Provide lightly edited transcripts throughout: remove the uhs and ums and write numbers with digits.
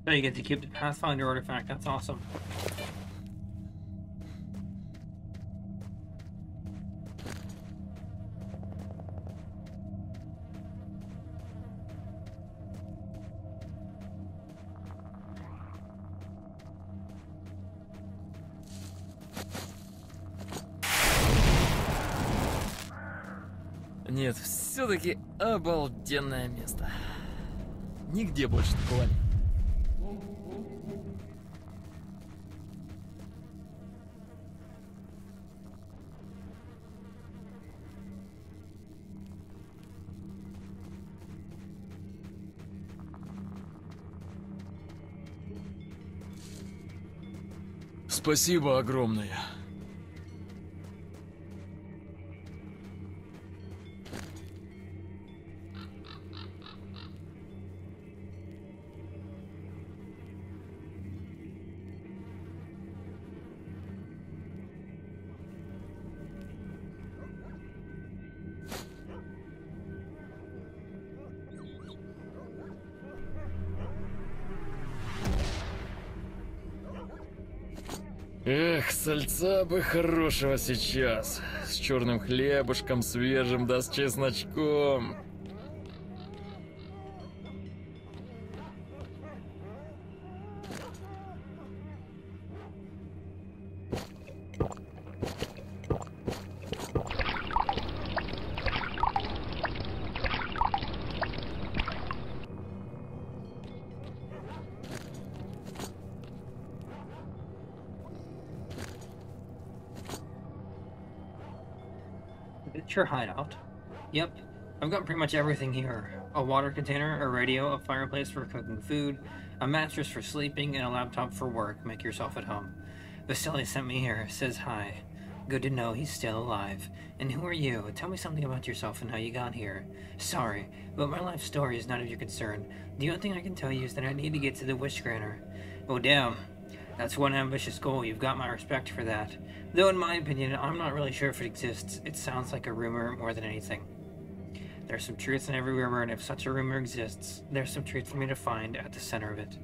So you get to keep the Pathfinder artifact. That's awesome. Нет, все-таки обалденное место. Нигде больше такого нет. Спасибо огромное. Эх, сальца бы хорошего сейчас. С черным хлебушком свежим да с чесночком. It's your hideout. Yep, I've got pretty much everything here. A water container, a radio, a fireplace for cooking food, a mattress for sleeping, and a laptop for work. Make yourself at home. Vasily sent me here, says hi. Good to know he's still alive. And who are you? Tell me something about yourself and how you got here. Sorry, but my life story is none of your concern. The only thing I can tell you is that I need to get to the Wish Granter. Oh damn. That's one ambitious goal. You've got my respect for that. Though in my opinion, I'm not really sure if it exists. It sounds like a rumor more than anything. There's some truth in every rumor, and if such a rumor exists, there's some truth for me to find at the center of it.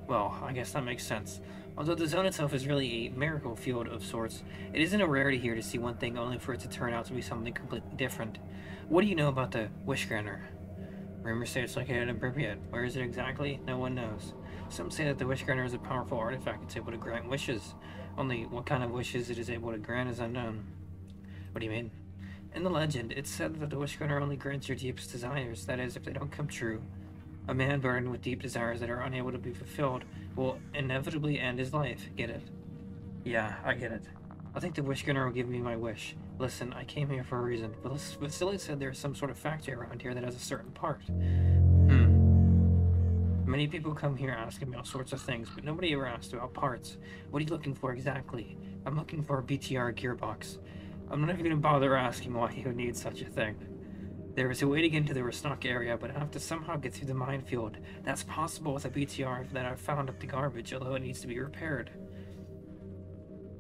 Well, I guess that makes sense. Although the zone itself is really a miracle field of sorts, it isn't a rarity here to see one thing only for it to turn out to be something completely different. What do you know about the Wish Granter? Rumors say it's located in Pripyat. Where is it exactly? No one knows. Some say that the Wish Granter is a powerful artifact that's able to grant wishes. Only what kind of wishes it is able to grant is unknown. What do you mean? In the legend, it's said that the Wish Granter only grants your deepest desires, that is, if they don't come true. A man burdened with deep desires that are unable to be fulfilled will inevitably end his life. Get it? Yeah, I get it. I think the Wish Granter will give me my wish. Listen, I came here for a reason. Vasily said there's some sort of factory around here that has a certain part. Many people come here asking me all sorts of things, but nobody ever asked about parts. What are you looking for exactly? I'm looking for a BTR gearbox. I'm not even going to bother asking why you would need such a thing. There is a way to get into the S.T.A.L.K.E.R area, but I have to somehow get through the minefield. That's possible with a BTR that I've found up the garbage, although it needs to be repaired.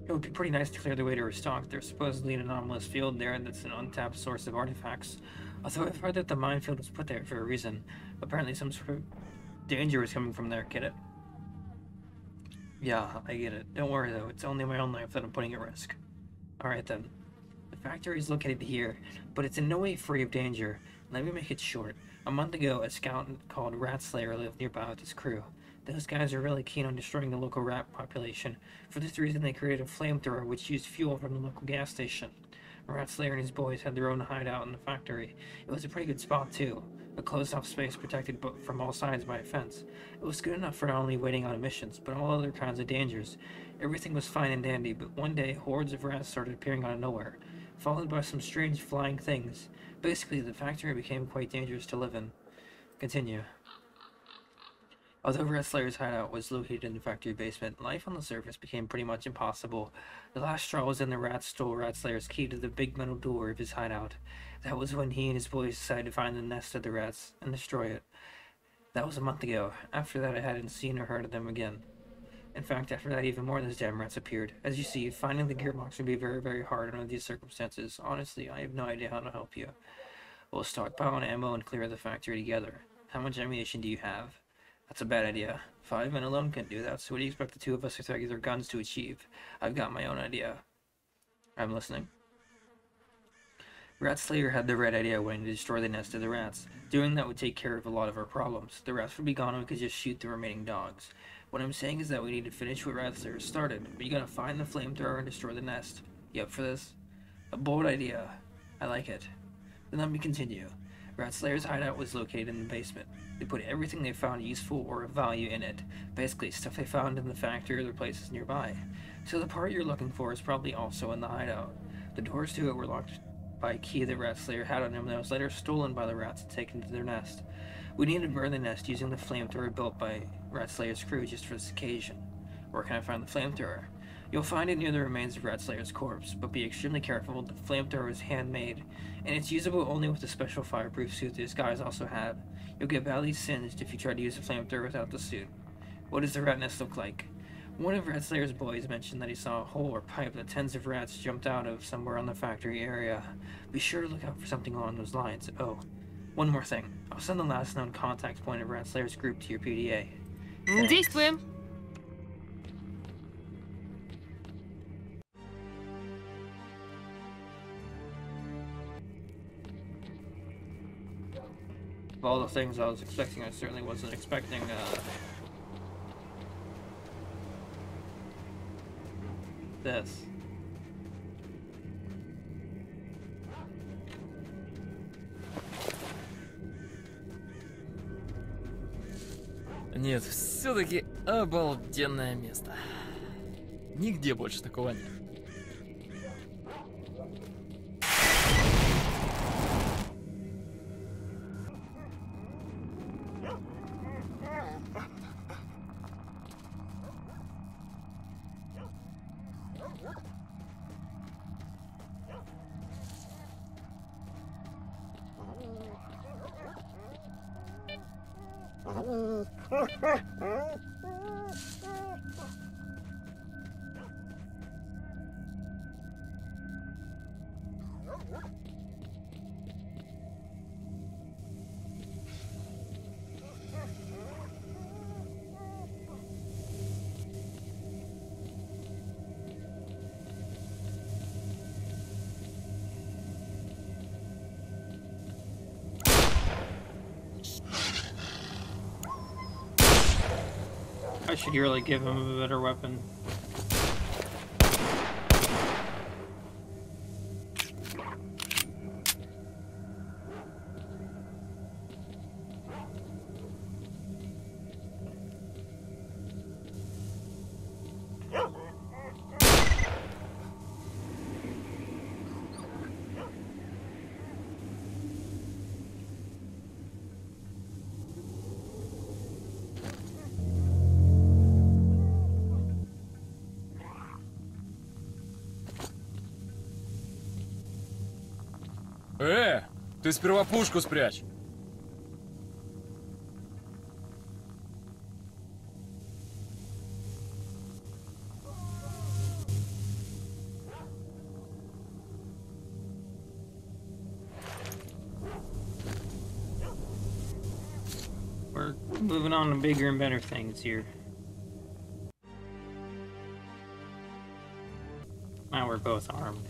It would be pretty nice to clear the way to restock. There's supposedly an anomalous field there that's an untapped source of artifacts. Although I've heard that the minefield was put there for a reason. Apparently some sort of danger is coming from there, get it? Yeah, I get it. Don't worry though, it's only my own life that I'm putting at risk. Alright then. The factory is located here, but it's in no way free of danger. Let me make it short. A month ago, a scout called S.T.A.L.K.E.R lived nearby with his crew. Those guys are really keen on destroying the local rat population. For this reason, they created a flamethrower which used fuel from the local gas station. S.T.A.L.K.E.R and his boys had their own hideout in the factory. It was a pretty good spot too. A closed-off space protected from all sides by a fence. It was good enough for not only waiting on emissions, but all other kinds of dangers. Everything was fine and dandy, but one day, hordes of rats started appearing out of nowhere, followed by some strange flying things. Basically, the factory became quite dangerous to live in. Continue. Although S.T.A.L.K.E.R.'s hideout was located in the factory basement, life on the surface became pretty much impossible. The last straw was when the rats stole S.T.A.L.K.E.R.'s key to the big metal door of his hideout. That was when he and his boys decided to find the nest of the rats and destroy it. That was a month ago. After that, I hadn't seen or heard of them again. In fact, after that, even more of those damn rats appeared. As you see, finding the gearbox would be very, very hard under these circumstances. Honestly, I have no idea how to help you. We'll stockpile on ammo and clear the factory together. How much ammunition do you have? That's a bad idea. 5 men alone can't do that, so what do you expect the two of us with regular guns to achieve? I've got my own idea. I'm listening. Rat Slayer had the right idea when to destroy the nest of the rats. Doing that would take care of a lot of our problems. The rats would be gone and we could just shoot the remaining dogs. What I'm saying is that we need to finish what Rat Slayer started, but you gotta find the flamethrower and destroy the nest. You up for this? A bold idea. I like it. Then let me continue. Rat Slayer's hideout was located in the basement. They put everything they found useful or of value in it. Basically, stuff they found in the factory or other places nearby. So the part you're looking for is probably also in the hideout. The doors to it were locked by a key that Rat Slayer had on him that was later stolen by the rats and taken to their nest. We need to burn the nest using the flamethrower built by Rat Slayer's crew just for this occasion. Where can I find the flamethrower? You'll find it near the remains of Rat Slayer's corpse, but be extremely careful. The flamethrower is handmade, and it's usable only with the special fireproof suit these guys also have. You'll get badly singed if you try to use a flamethrower without the suit. What does the rat nest look like? One of Rat Slayer's boys mentioned that he saw a hole or pipe that tens of rats jumped out of somewhere on the factory area. Be sure to look out for something along those lines. Oh, one more thing. I'll send the last known contact point of Rat Slayer's group to your PDA. Thanks. Действуем. Of all the things I was expecting, I certainly wasn't expecting, this. Нет, все-таки обалденное место. Нигде больше такого нет. I should really give him a better weapon. Ты сперва пушку спрячь. We're moving on to bigger and better things here. Now we're both armed.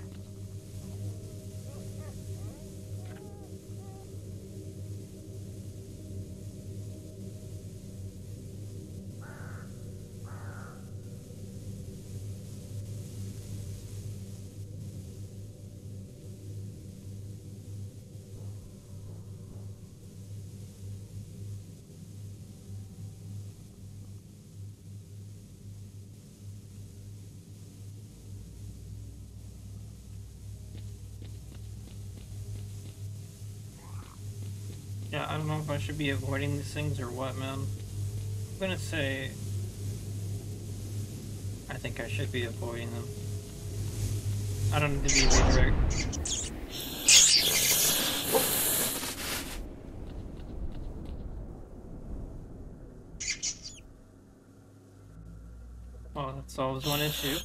Yeah, I don't know if I should be avoiding these things or what, man. I'm gonna say I think I should be avoiding them. I don't need to be redirect. Well, that solves one issue.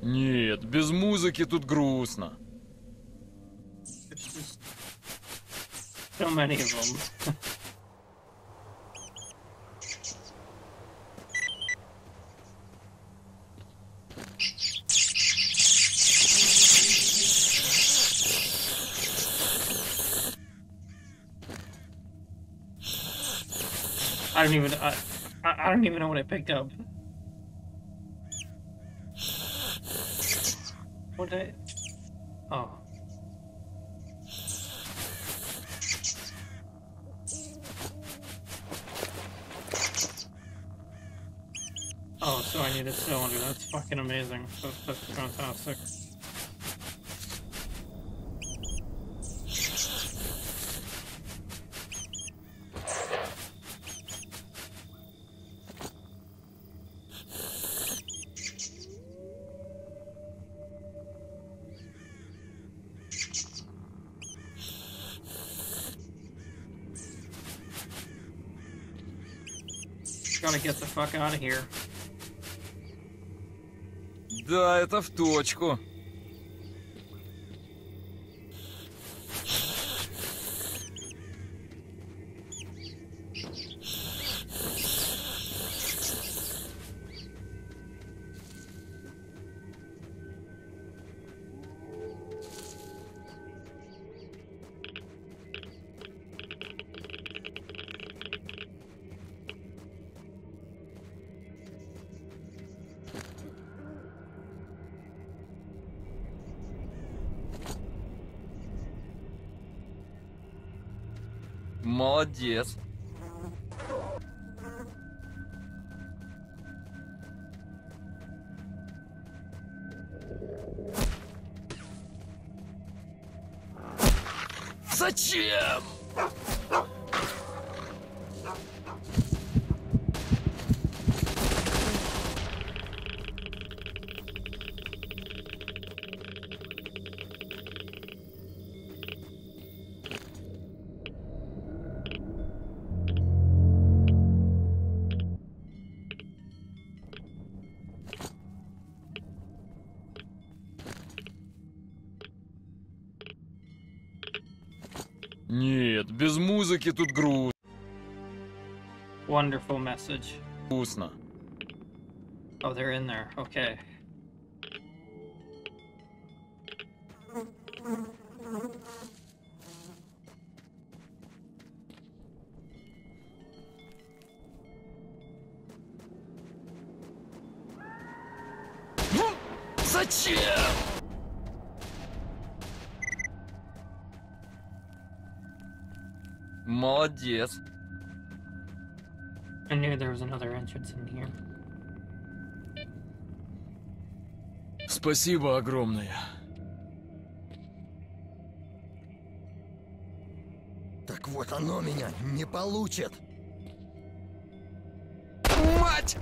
Нет, без музыки тут грустно. There's just so many of them. I don't even know what I picked up. What did I? Oh. Oh, so I need a cylinder. That's fucking amazing. That's fantastic. Gotta get the fuck out of here. Да, это в точку. Молодец. Зачем? Нет, без музыки тут Wonderful message. грустно. Oh, they're in there. Okay. Зачем? Молодец. I knew there was another entrance in here. Спасибо огромное. Так вот оно меня не получит. Мать!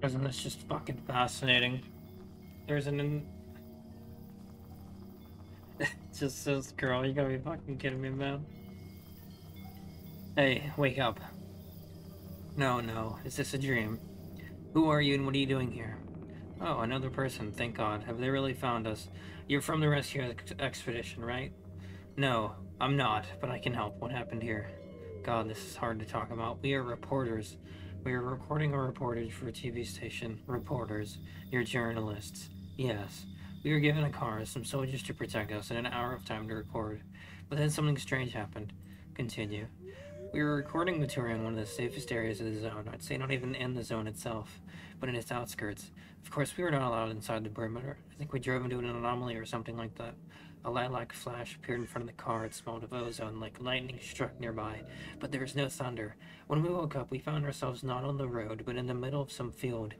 Isn't this just fucking fascinating? There's an It just says, girl, you gotta be fucking kidding me, man. Hey, wake up. No, is this a dream? Who are you and what are you doing here? Oh, another person, thank God. Have they really found us? You're from the rescue expedition, right? No, I'm not, but I can help. What happened here? God, this is hard to talk about. We are reporters. We are recording a reportage for a TV station. Reporters. You're journalists. Yes. We were given a car, some soldiers to protect us, and an hour of time to record. But then something strange happened. Continue. We were recording material in one of the safest areas of the zone. I'd say not even in the zone itself, but in its outskirts. Of course, we were not allowed inside the perimeter. I think we drove into an anomaly or something like that. A light-like flash appeared in front of the car. It smelled of ozone, like lightning struck nearby, but there was no thunder. When we woke up, we found ourselves not on the road, but in the middle of some field.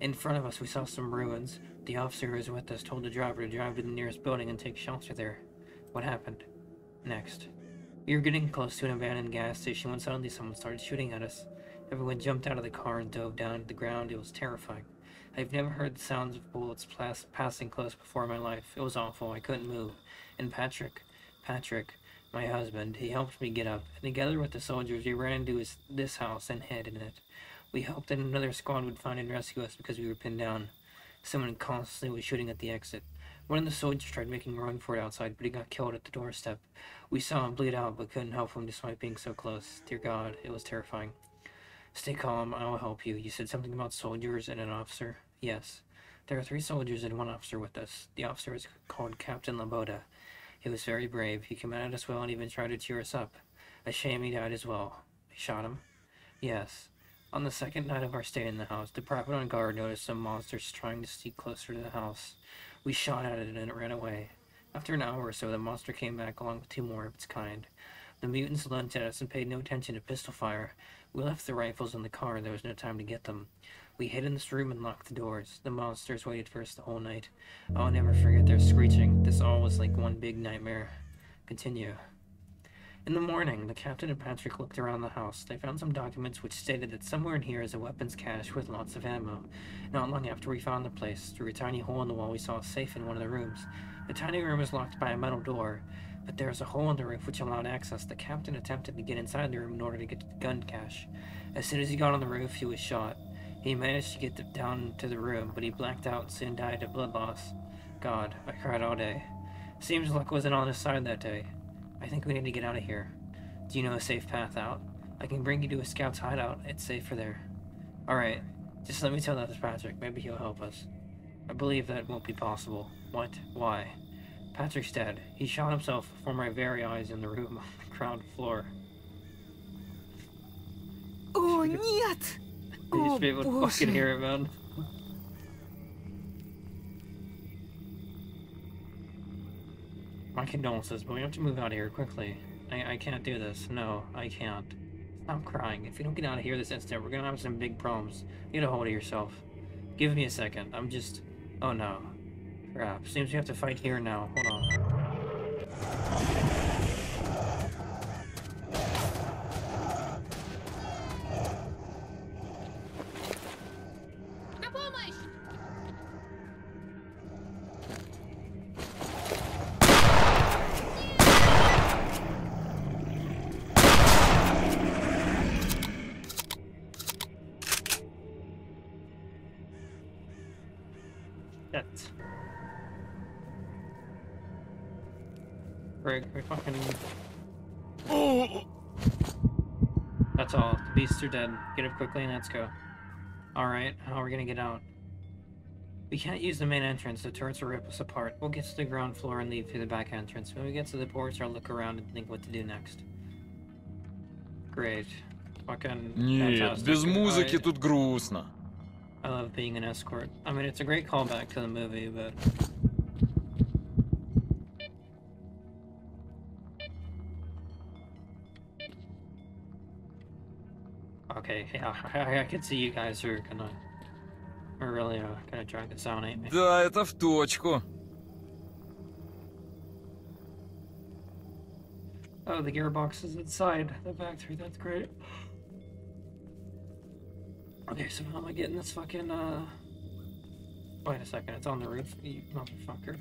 In front of us, we saw some ruins. The officer who was with us told the driver to drive to the nearest building and take shelter there. What happened? Next. We were getting close to an abandoned gas station when suddenly someone started shooting at us. Everyone jumped out of the car and dove down to the ground. It was terrifying. I've never heard the sounds of bullets passing close before in my life. It was awful. I couldn't move. And Patrick, my husband, he helped me get up. And together with the soldiers, we ran into this house and hid in it. We hoped that another squad would find and rescue us because we were pinned down. Someone constantly was shooting at the exit. One of the soldiers tried making a run for it outside, but he got killed at the doorstep. We saw him bleed out, but couldn't help him despite being so close. Dear God, it was terrifying. Stay calm, I will help you. You said something about soldiers and an officer? Yes. There are 3 soldiers and 1 officer with us. The officer is called Captain Laboda. He was very brave. He commanded us well and even tried to cheer us up. A shame he died as well. They shot him? Yes. On the second night of our stay in the house, the private on guard noticed some monsters trying to sneak closer to the house. We shot at it and it ran away. After an hour or so, the monster came back along with 2 more of its kind. The mutants lunged at us and paid no attention to pistol fire. We left the rifles in the car. There was no time to get them. We hid in this room and locked the doors. The monsters waited for us the whole night. I'll never forget their screeching. This all was like one big nightmare. Continue. In the morning, the captain and Patrick looked around the house. They found some documents which stated that somewhere in here is a weapons cache with lots of ammo. Not long after we found the place, through a tiny hole in the wall, we saw a safe in one of the rooms. The tiny room was locked by a metal door, but there was a hole in the roof which allowed access. The captain attempted to get inside the room in order to get to the gun cache. As soon as he got on the roof, he was shot. He managed to get down to the room, but he blacked out and soon died of blood loss. God, I cried all day. Seems luck wasn't on his side that day. I think we need to get out of here. Do you know a safe path out? I can bring you to a scout's hideout. It's safer there. Alright, just let me tell that to Patrick. Maybe he'll help us. I believe that won't be possible. What? Why? Patrick's dead. He shot himself before my very eyes in the room on the ground floor. О, нет! I used to О, be able to fucking боже! hear it, man. My condolences, but we have to move out of here quickly. I can't do this. No, I can't. Stop crying. If you don't get out of here this instant, we're gonna have some big problems. Get a hold of yourself. Give me a second. I'm just... Oh no. Crap. Seems we have to fight here now. Hold on. На помощь! Shit. We fucking... That's all. The beasts are dead. Get up quickly and let's go. Alright, how are we gonna get out? We can't use the main entrance, the turrets will rip us apart. We'll get to the ground floor and leave through the back entrance. When we get to the porch, I'll look around and think what to do next. Great. Fucking Нет, fantastic. без музыки тут грустно. I love being an escort. I mean, it's a great callback to the movie, but... Okay, yeah, I can see you guys are really gonna drag this out, ain't me? Да, это в точку. Oh, the gearbox is inside the factory, that's great. Okay, so how am I getting this fucking, Wait a second, it's on the roof, you motherfucker.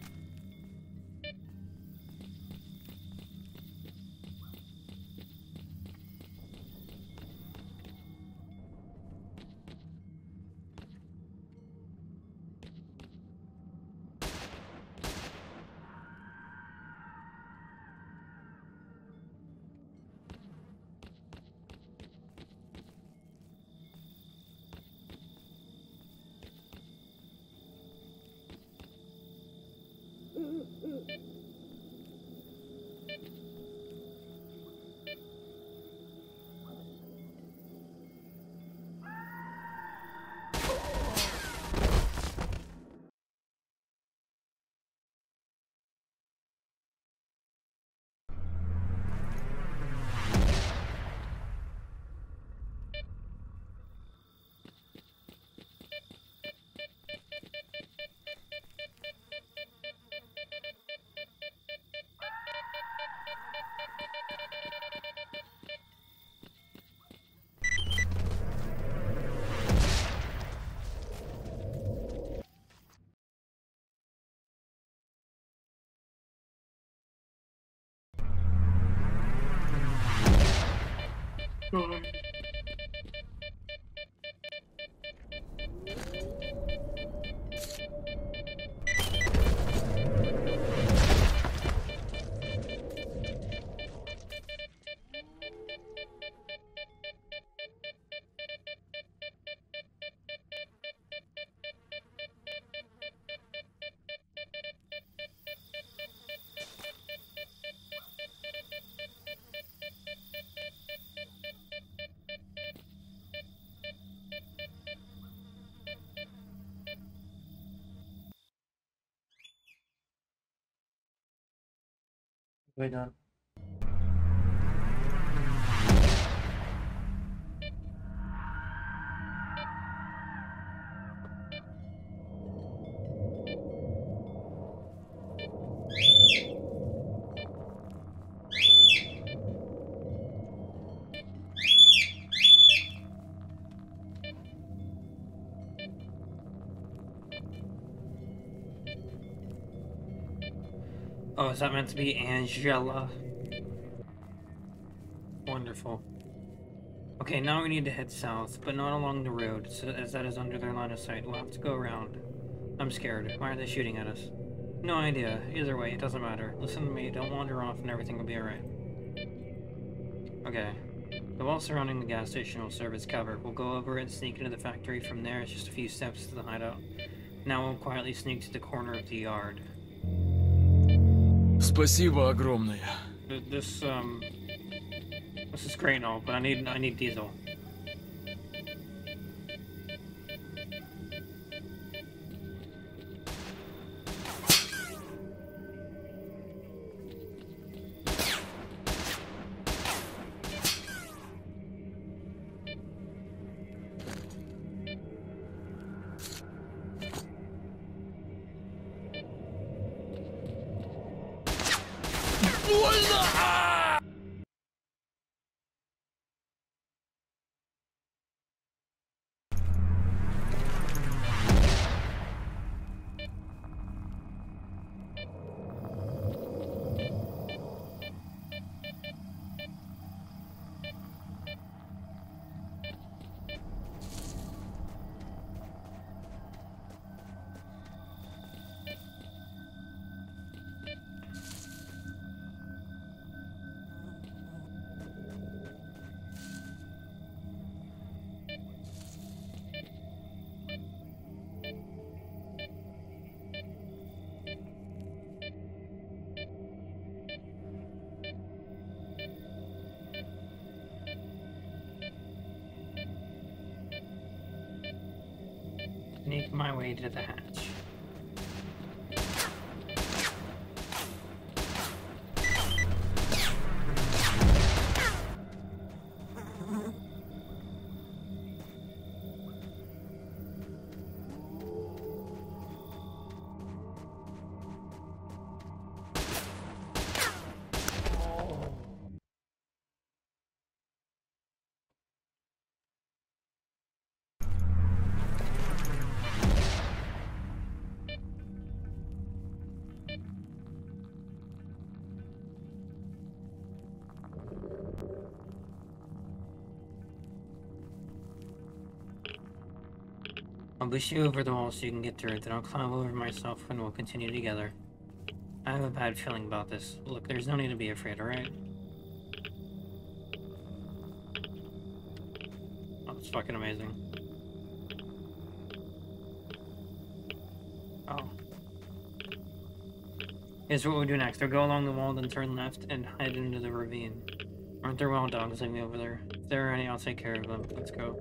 Wait on. Oh, is that meant to be Angela? Wonderful. Okay, now we need to head south, but not along the road, so as that is under their line of sight. We'll have to go around. I'm scared. Why are they shooting at us? No idea. Either way, it doesn't matter. Listen to me, don't wander off and everything will be alright. Okay. The wall surrounding the gas station will serve as cover. We'll go over it and sneak into the factory. From there, it's just a few steps to the hideout. Now we'll quietly sneak to the corner of the yard. Спасибо огромное. This is great and all, but I need diesel. Sneak my way to the hatch. I'll push you over the wall so you can get through it, then I'll climb over myself and we'll continue together. I have a bad feeling about this. Look, there's no need to be afraid, alright? Oh, it's fucking amazing. Oh. Here's what we do next. We'll go along the wall, then turn left and head into the ravine. Aren't there wild dogs like me over there? If there are any, I'll take care of them. Let's go.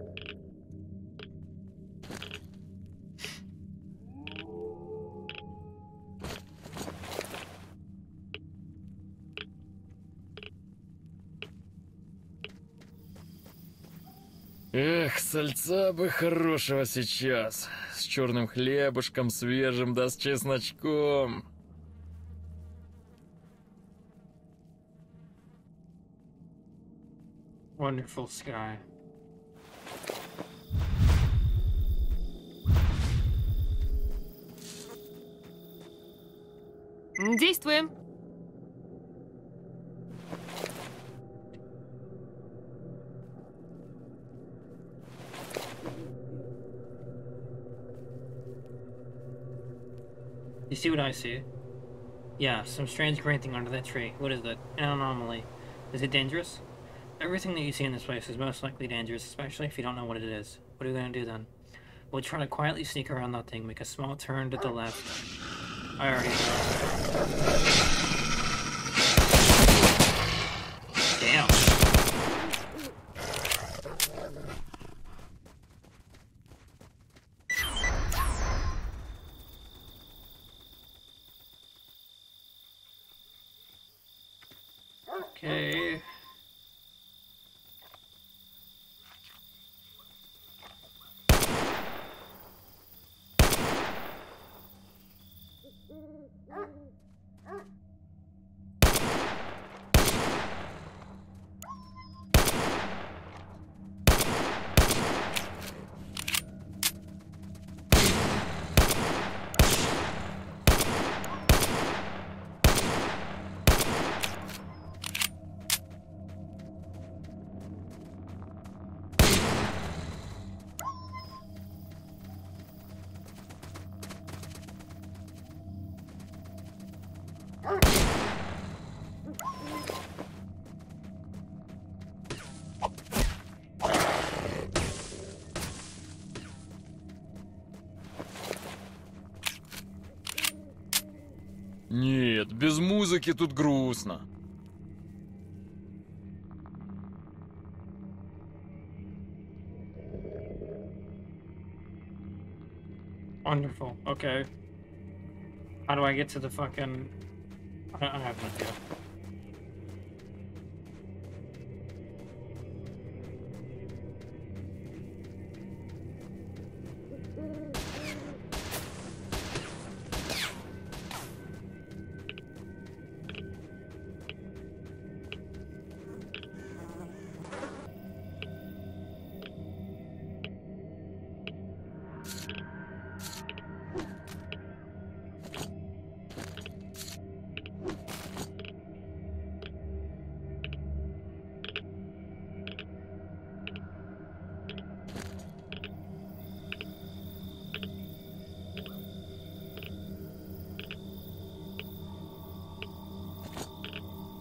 Эх, сальца бы хорошего сейчас. С черным хлебушком, свежим, да с чесночком. Wonderful sky. Действуем. You see what I see? Yeah, some strange green thing under that tree. What is it? An anomaly. Is it dangerous? Everything that you see in this place is most likely dangerous, especially if you don't know what it is. What are we gonna do then? We'll try to quietly sneak around that thing, make a small turn to the left. I already know. Damn. Okay. Нет, без музыки тут грустно. Wonderful. Okay. How do I get to the fucking... I have no idea.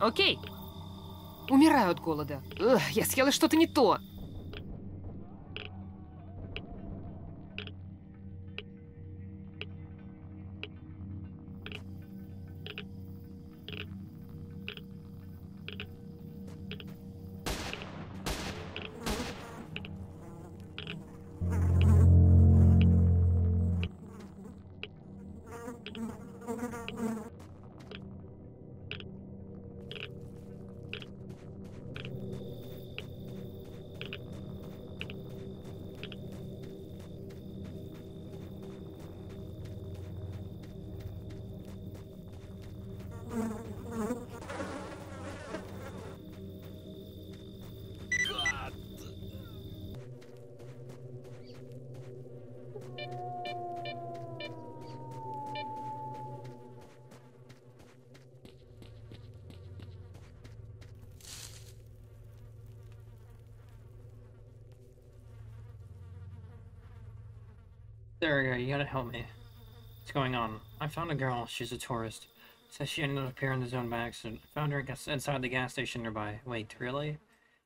Окей. Умираю от голода. Ugh, я съела что-то не то. There we go, you gotta help me. What's going on? I found a girl, she's a tourist. Says she ended up here in the zone by accident. I found her inside the gas station nearby. Wait, really?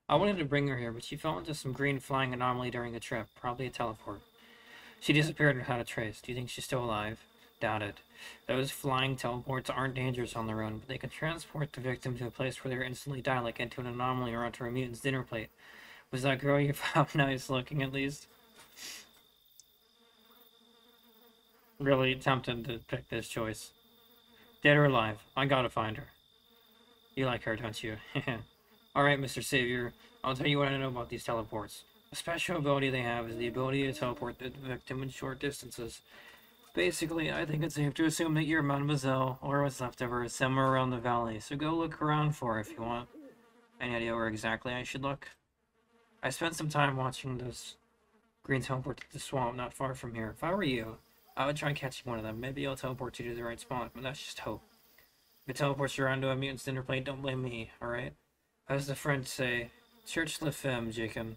I wanted to bring her here, but she fell into some green flying anomaly during a trip. Probably a teleport. She disappeared without a trace. Do you think she's still alive? Doubt it. Those flying teleports aren't dangerous on their own, but they can transport the victim to a place where they instantly die, like into an anomaly or onto a mutant's dinner plate. Was that girl you found nice looking, at least? Really tempted to pick this choice. Dead or alive, I gotta find her. You like her, don't you? Alright, Mr. Savior, I'll tell you what I know about these teleports. A special ability they have is the ability to teleport the victim in short distances. Basically, I think it's safe to assume that you're Mademoiselle, or what's left of her, is somewhere around the valley, so go look around for her if you want. Any idea where exactly I should look? I spent some time watching this green teleport to the swamp not far from here. If I were you, I would try catching one of them. Maybe I'll teleport you to the right spot, but that's just hope. If it teleports you around to a mutant's dinner plate, don't blame me, alright? As the French say, Church la femme, Jacob.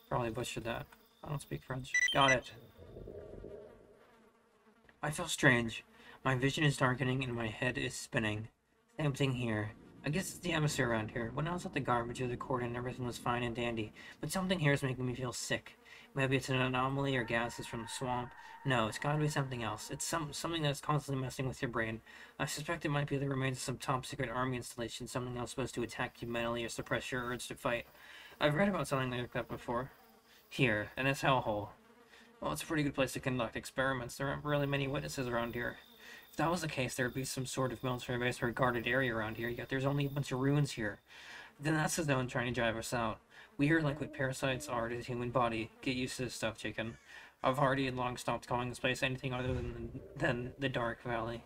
Probably butchered that. I don't speak French. Got it. I feel strange. My vision is darkening and my head is spinning. Same thing here. I guess it's the atmosphere around here. When I was at the garbage or the cordon, everything was fine and dandy. But something here is making me feel sick. Maybe it's an anomaly or gases from the swamp. No, it's gotta be something else. It's something that's constantly messing with your brain. I suspect it might be the remains of some top-secret army installation, something else supposed to attack you mentally or suppress your urge to fight. I've read about something like that before. Here, in this hellhole. Well, it's a pretty good place to conduct experiments. There aren't really many witnesses around here. If that was the case, there would be some sort of military base or guarded area around here, yet there's only a bunch of ruins here. Then that's the zone trying to drive us out. We are like what parasites are to the human body. Get used to this stuff, chicken. I've already long stopped calling this place anything other than the Dark Valley.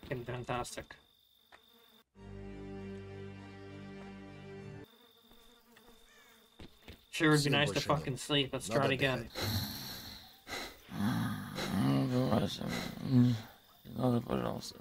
Fucking fantastic. Sure would be Сил nice to больше нет. fucking sleep. Let's Надо try it again. Надо, пожалуйста.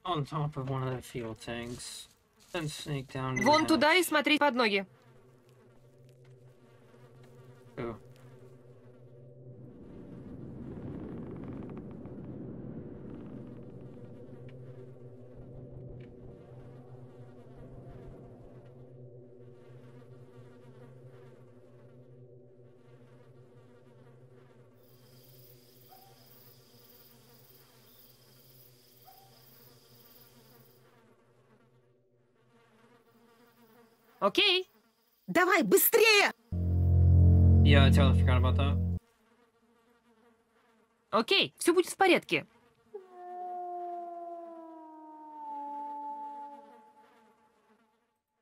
On top of one of the fuel tanks. Then sneak down to Вон the туда и hatch. смотри под ноги. Ooh. Окей. Давай, быстрее! Yeah, I totally forgot about that. Окей, все будет в порядке.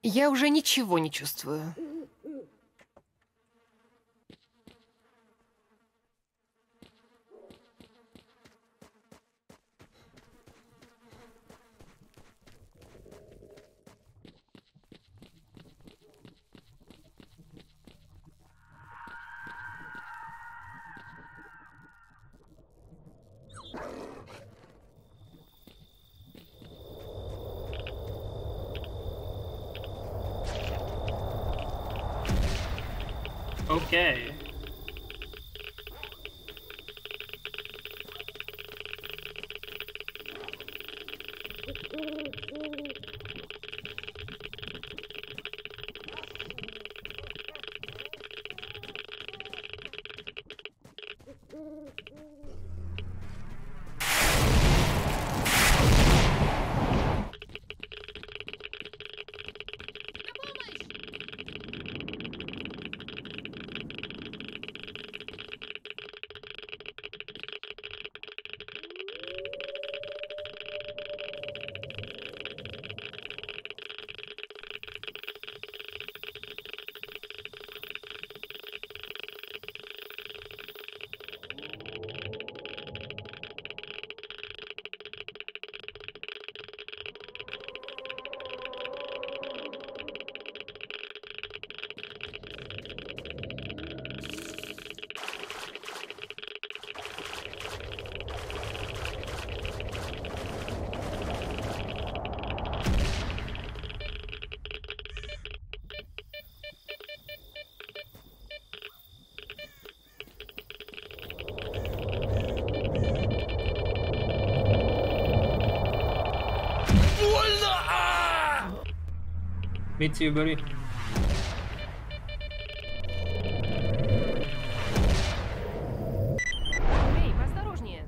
Я уже ничего не чувствую. Okay. Me too, buddy. Эй, поосторожнее.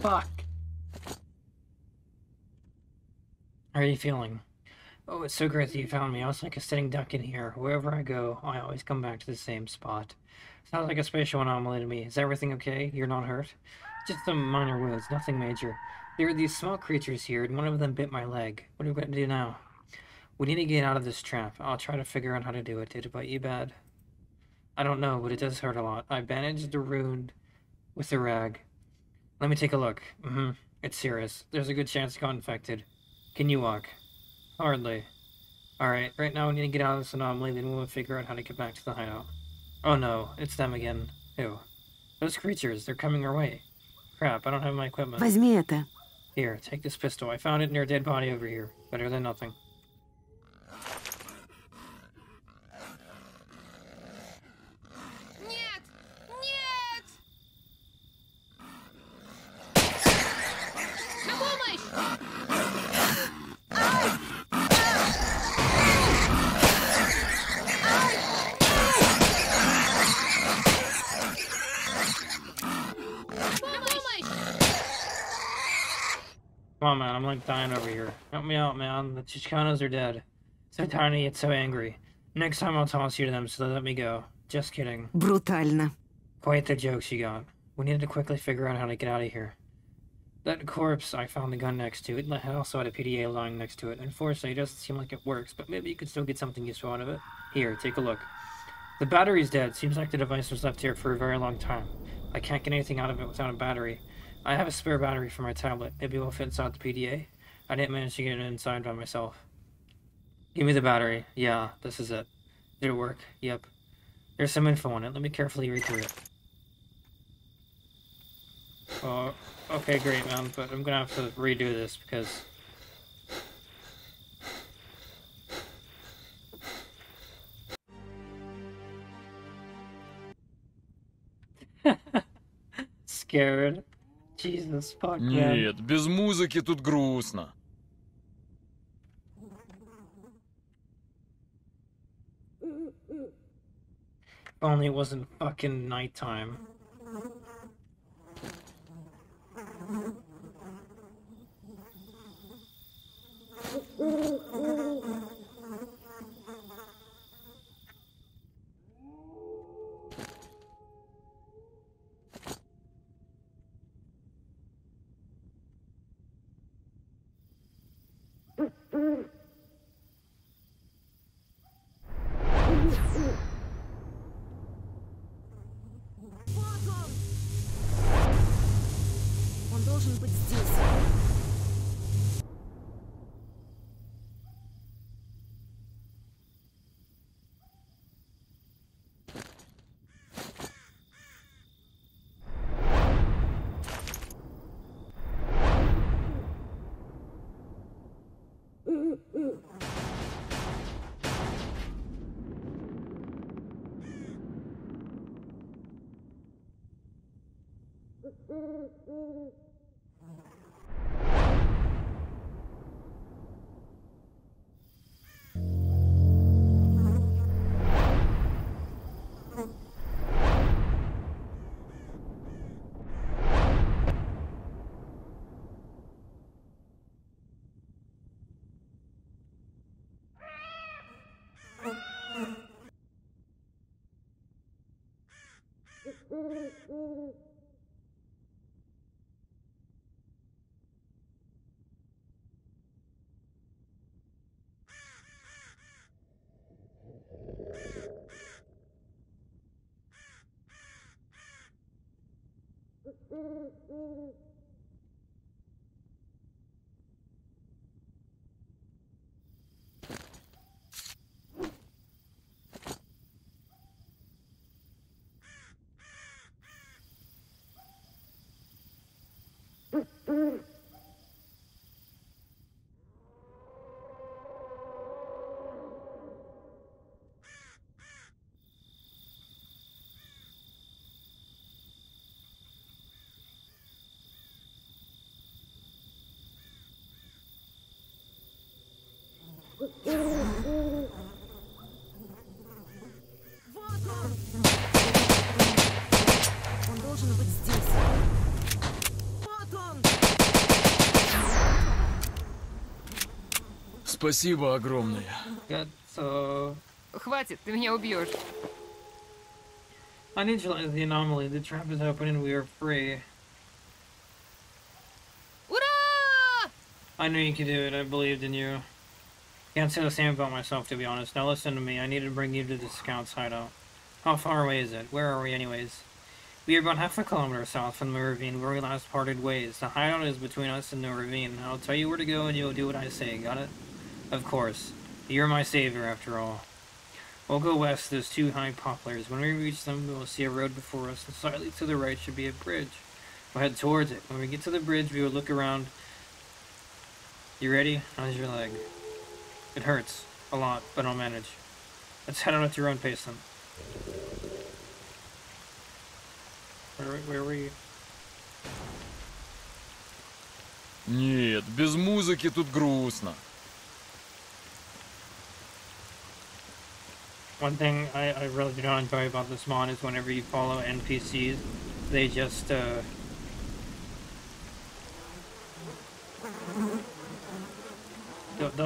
Fuck. How are you feeling? Oh, it's so great that you found me. I was like a sitting duck in here. Wherever I go, I always come back to the same spot. Sounds like a spatial anomaly to me. Is everything okay? You're not hurt? Just some minor wounds, nothing major. There are these small creatures here, and one of them bit my leg. What are we going to do now? We need to get out of this trap. I'll try to figure out how to do it. Did it bite you bad? I don't know, but it does hurt a lot. I bandaged the wound with a rag. Let me take a look. It's serious. There's a good chance it got infected. Can you walk? Hardly. Alright, right now we need to get out of this anomaly, then we'll figure out how to get back to the hideout. Oh no, it's them again. Who? Those creatures, they're coming our way. Crap, I don't have my equipment. Возьми это. Here, take this pistol. I found it near a dead body over here. Better than nothing. Нет! Нет! На помощь! Come on, man, I'm like dying over here. Help me out, man. The Chicanos are dead. So tiny yet so angry. Next time I'll toss you to them, so let me go. Just kidding. Брутально. Quite the jokes you got. We needed to quickly figure out how to get out of here. That corpse I found the gun next to, it also had a PDA lying next to it. Unfortunately, it doesn't seem like it works, but maybe you could still get something useful out of it. Here, take a look. The battery's dead. Seems like the device was left here for a very long time. I can't get anything out of it without a battery. I have a spare battery for my tablet. Maybe it will fit inside the PDA. I didn't manage to get it inside by myself. Give me the battery. Yeah, this is it. Did it work? Yep. There's some info on it. Let me carefully read through it. Oh, okay, great, man, but I'm gonna have to redo this because... Scared. Jesus, fuck, man. Нет, без музыки тут грустно. Only it wasn't fucking nighttime. Он должен быть здесь. Он должен быть здесь. Вот он! Спасибо огромное. Good. So Хватит, ты меня убьешь. I neutralized the anomaly. The trap is open and we are free. Ура! I knew you could do it. I believed in you. Can't say the same about myself, to be honest. Now listen to me. I need to bring you to the scout's hideout. How far away is it? Where are we, anyways? We are about half a kilometer south from the ravine where we last parted ways. The hideout is between us and the ravine. I'll tell you where to go and you'll do what I say. Got it? Of course. You're my savior, after all. We'll go west. There's 2 high poplars. When we reach them, we will see a road before us, and slightly to the right should be a bridge. We'll head towards it. When we get to the bridge, we will look around. You ready? How's your leg? It hurts. A lot, but I'll manage. Let's head out at your own pace, then. Where were you? Нет, без музыки тут грустно. One thing I really do not enjoy about this mod is whenever you follow NPCs, they just, they'll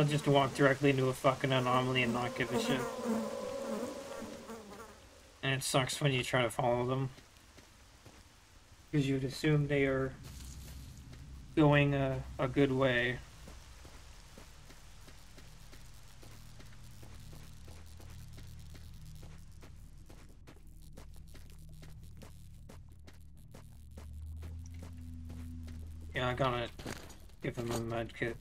just walk directly into a fucking anomaly and not give a shit. And it sucks when you try to follow them. Because you'd assume they are going a good way. Yeah, I gotta give them a med kit.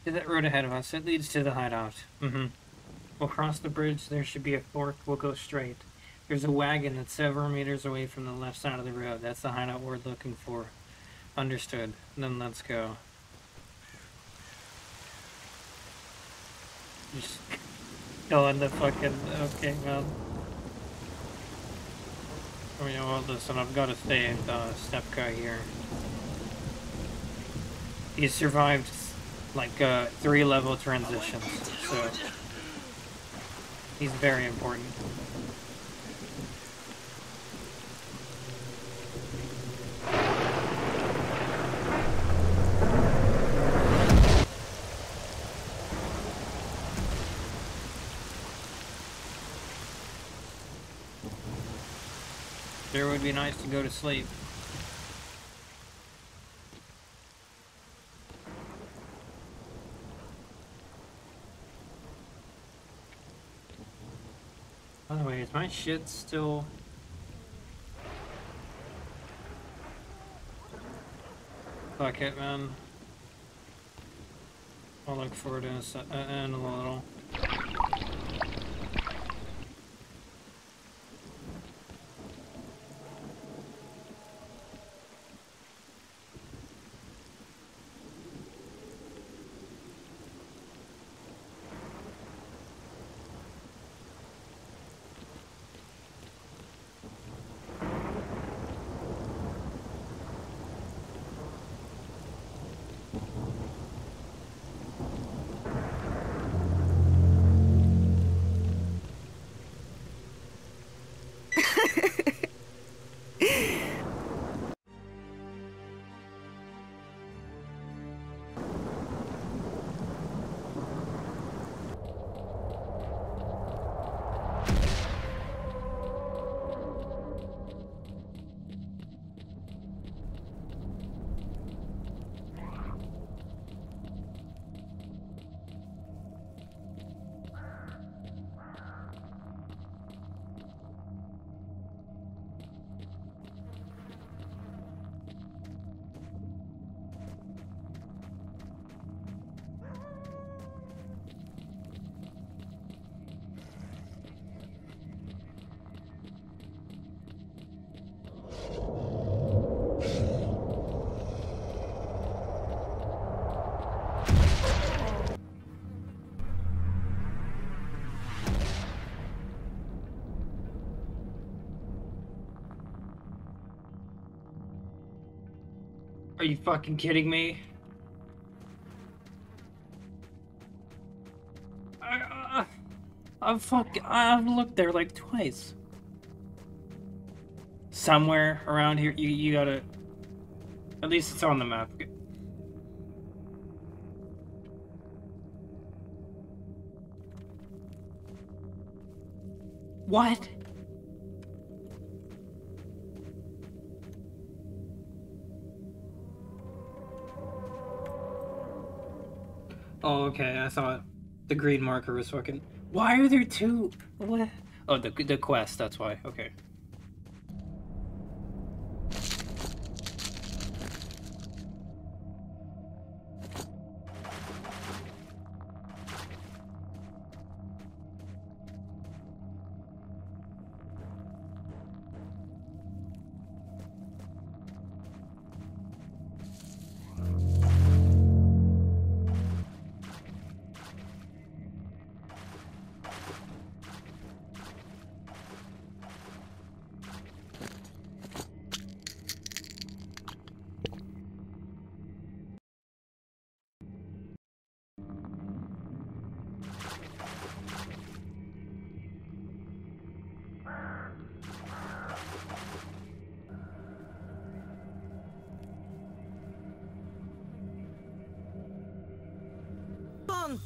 To that road ahead of us, it leads to the hideout. We'll cross the bridge, there should be a fork, we'll go straight. There's a wagon that's several meters away from the left side of the road. That's the hideout we're looking for. Understood. Then let's go. Just go in the fucking... Okay, man. I mean, well, listen, I've got to stay with S.T.A.L.K.E.R here. He survived like 3 level transitions, so he's very important. Sure would be nice to go to sleep. By the way, is my shit still... Fuck it, man. I'll look forward to it in a little. Are you fucking kidding me? I've looked there like twice. Somewhere around here, you gotta. At least it's on the map. What? Oh, okay. I thought the green marker was fucking. Why are there two? What? Oh, the quest. That's why. Okay. Он!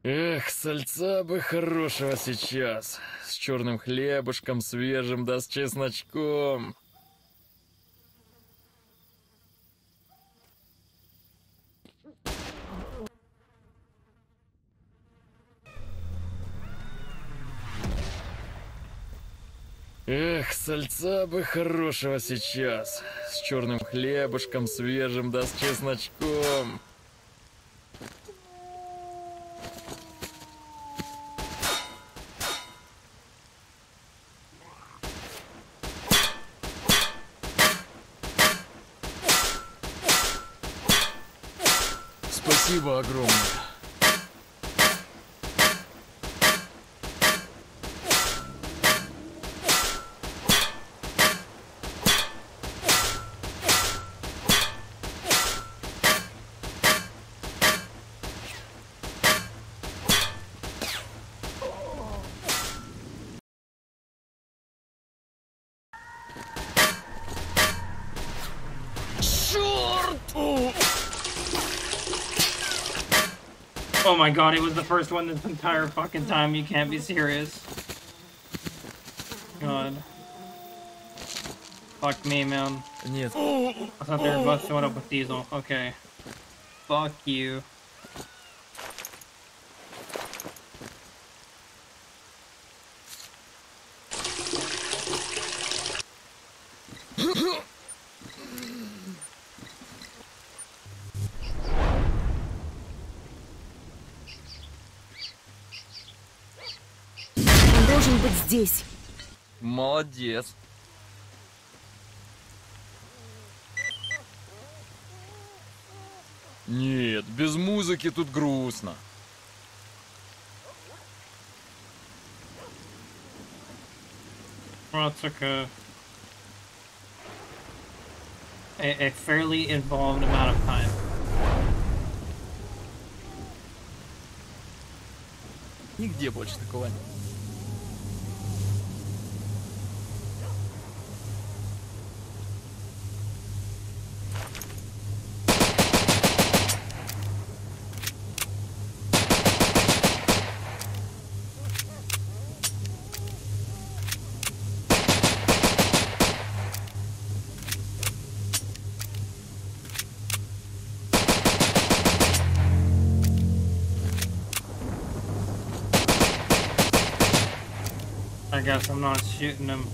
Эх, сальца бы хорошего сейчас. С черным хлебушком, свежим да с чесночком. Эх, сальца бы хорошего сейчас. С черным хлебушком, свежим да с чесночком. Спасибо огромное. Oh my god, it was the first one this entire fucking time. You can't be serious. God. Fuck me, man. Нет. I thought they were both showing up with Diesel. Okay. Fuck you. должен быть здесь. Молодец. Нет, без музыки тут грустно. Well, it took a fairly involved amount of time. Нигде больше такого нет. I guess I'm not shooting him.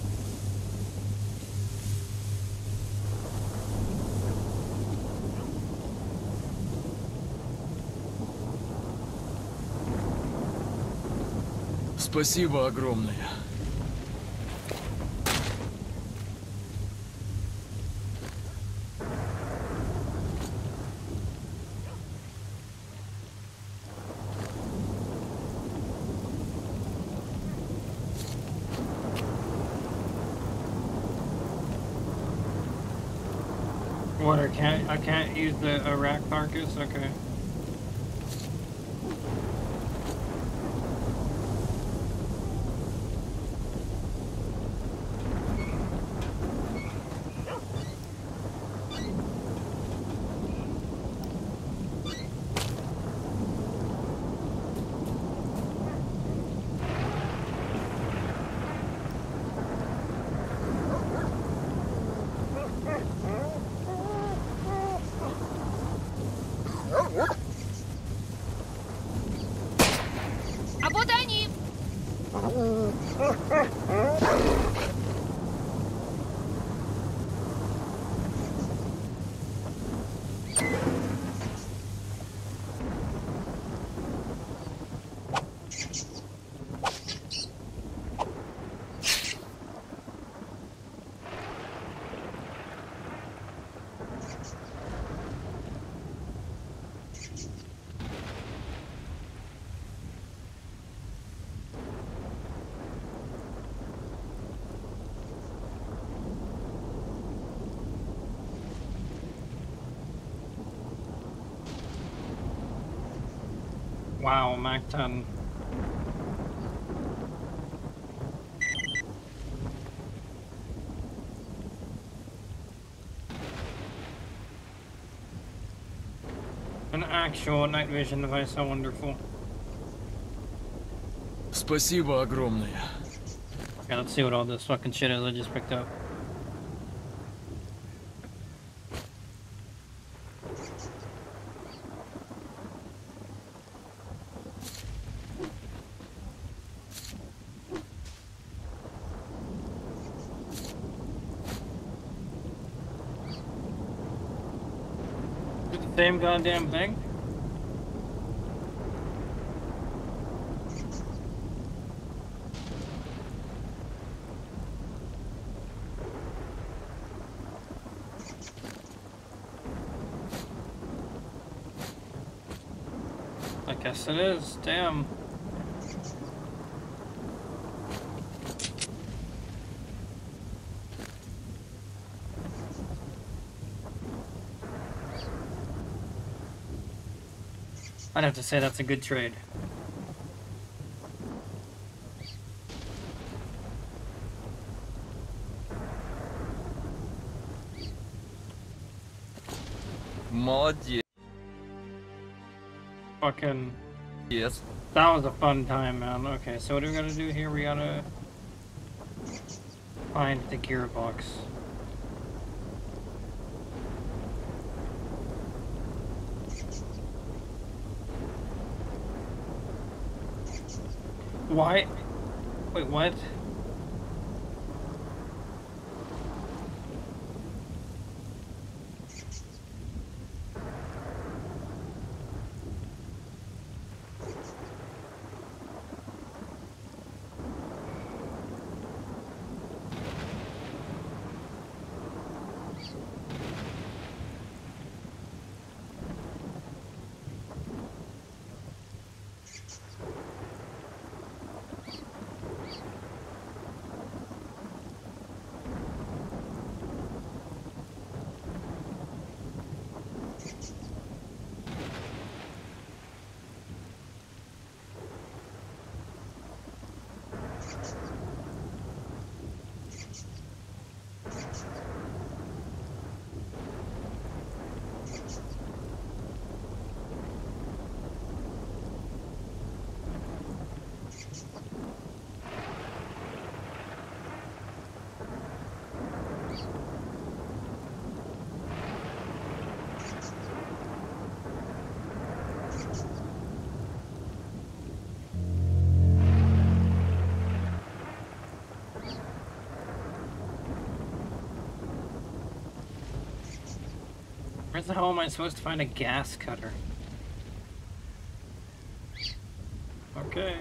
Спасибо огромное. What? I can't use the Iraq carcass. Okay. А вот они! Wow, Mac 10. An actual night vision device, how wonderful. Спасибо огромное. Yeah, let's see what all this fucking shit is I just picked up. Is it the same goddamn thing? I guess it is. Damn. I'd have to say that's a good trade. Молодец. Fucking. Yes. That was a fun time, man. Okay, so what do we gotta do here? We gotta find the gearbox. Why? Wait, what? Where the hell am I supposed to find a gas cutter? Okay.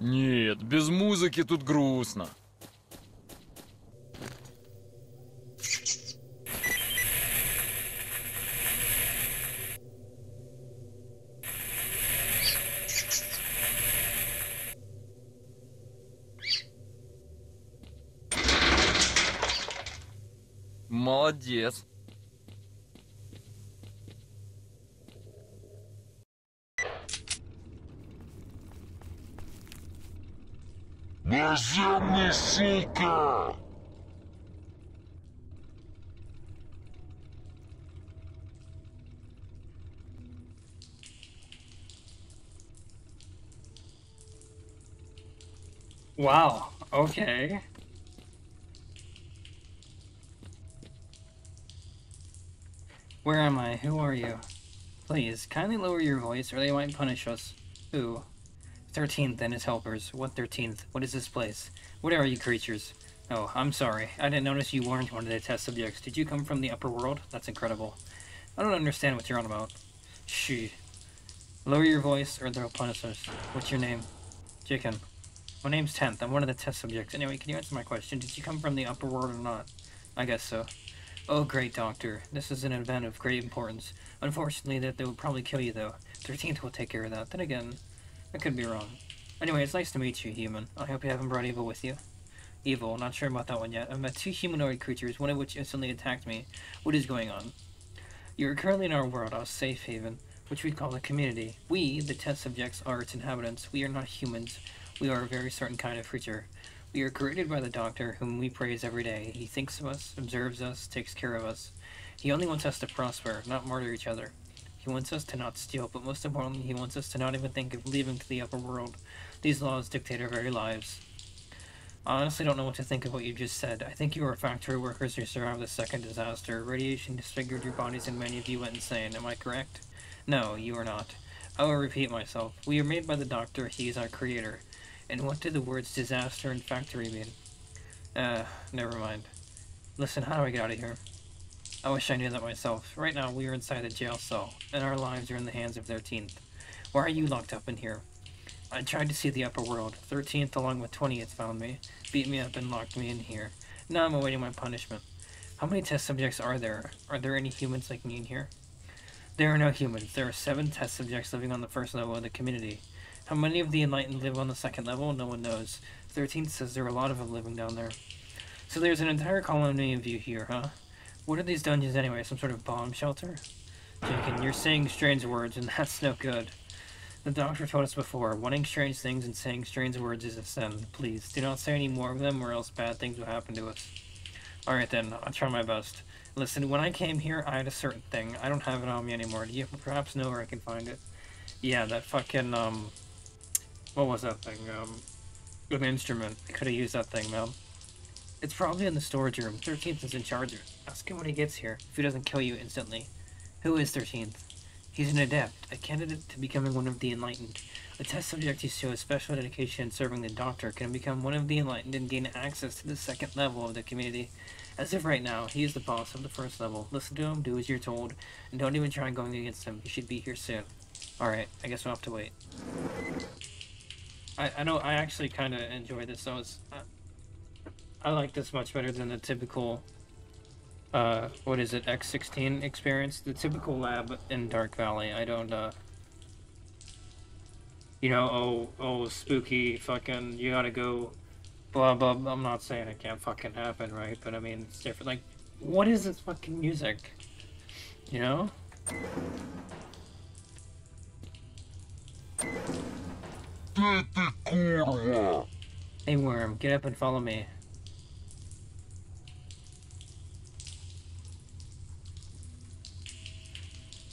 Нет, без музыки тут грустно. Молодец. Наземный, сука! Wow, okay. Where am I? Who are you? Please, kindly lower your voice or they might punish us. Who? 13th and his helpers. What 13th? What is this place? What are you creatures? Oh, I'm sorry. I didn't notice you weren't one of the test subjects. Did you come from the upper world? That's incredible. I don't understand what you're on about. Shh. Lower your voice or they'll punish us. What's your name? Chicken. My name's 10th. I'm one of the test subjects. Anyway, can you answer my question? Did you come from the upper world or not? I guess so. Oh, great, Doctor. This is an event of great importance. Unfortunately, they will probably kill you, though. 13th will take care of that. Then again, I could be wrong. Anyway, it's nice to meet you, human. I hope you haven't brought evil with you. Evil? Not sure about that one yet. I've met two humanoid creatures, one of which instantly attacked me. What is going on? You are currently in our world, our safe haven, which we call the community. We, the test subjects, are its inhabitants. We are not humans. We are a very certain kind of creature. We are created by the Doctor, whom we praise every day. He thinks of us, observes us, takes care of us. He only wants us to prosper, not murder each other. He wants us to not steal, but most importantly, he wants us to not even think of leaving to the upper world. These laws dictate our very lives. I honestly don't know what to think of what you just said. I think you are factory workers who survived the second disaster. Radiation disfigured your bodies and many of you went insane. Am I correct? No, you are not. I will repeat myself. We are made by the Doctor. He is our creator. And what do the words disaster and factory mean? Never mind. Listen, how do I get out of here? I wish I knew that myself. Right now, we are inside the jail cell, and our lives are in the hands of 13th. Why are you locked up in here? I tried to see the upper world. 13th, along with 20th, found me, beat me up, and locked me in here. Now I'm awaiting my punishment. How many test subjects are there? Are there any humans like me in here? There are no humans. There are 7 test subjects living on the first level of the community. How many of the Enlightened live on the second level? No one knows. 13th says there are a lot of them living down there. So there's an entire colony of you here, huh? What are these dungeons anyway? Some sort of bomb shelter? Jakin, you're saying strange words, and that's no good. The Doctor told us before, wanting strange things and saying strange words is a sin. Please, do not say any more of them, or else bad things will happen to us. Alright then, I'll try my best. Listen, when I came here, I had a certain thing. I don't have it on me anymore. Do you perhaps know where I can find it? Yeah, that fucking, what was that thing? An instrument. I could have used that thing, man. It's probably in the storage room. 13th is in charge of it. Ask him when he gets here, if he doesn't kill you instantly. Who is 13th? He's an adept, a candidate to becoming one of the enlightened. A test subject who shows special dedication in serving the doctor can become one of the enlightened and gain access to the second level of the community. As of right now, he is the boss of the first level. Listen to him, do as you're told, and don't even try going against him. He should be here soon. Alright, I guess we'll have to wait. I know, I actually kind of enjoy this. I like this much better than the typical, what is it, X16 experience? The typical lab in Dark Valley. I don't, you know, oh, spooky, fucking, you gotta go, blah, blah, blah. I'm not saying it can't fucking happen, right? But I mean, it's different. Like, what is this fucking music? You know? S.T.A.L.K.E.R. Hey, Worm, get up and follow me.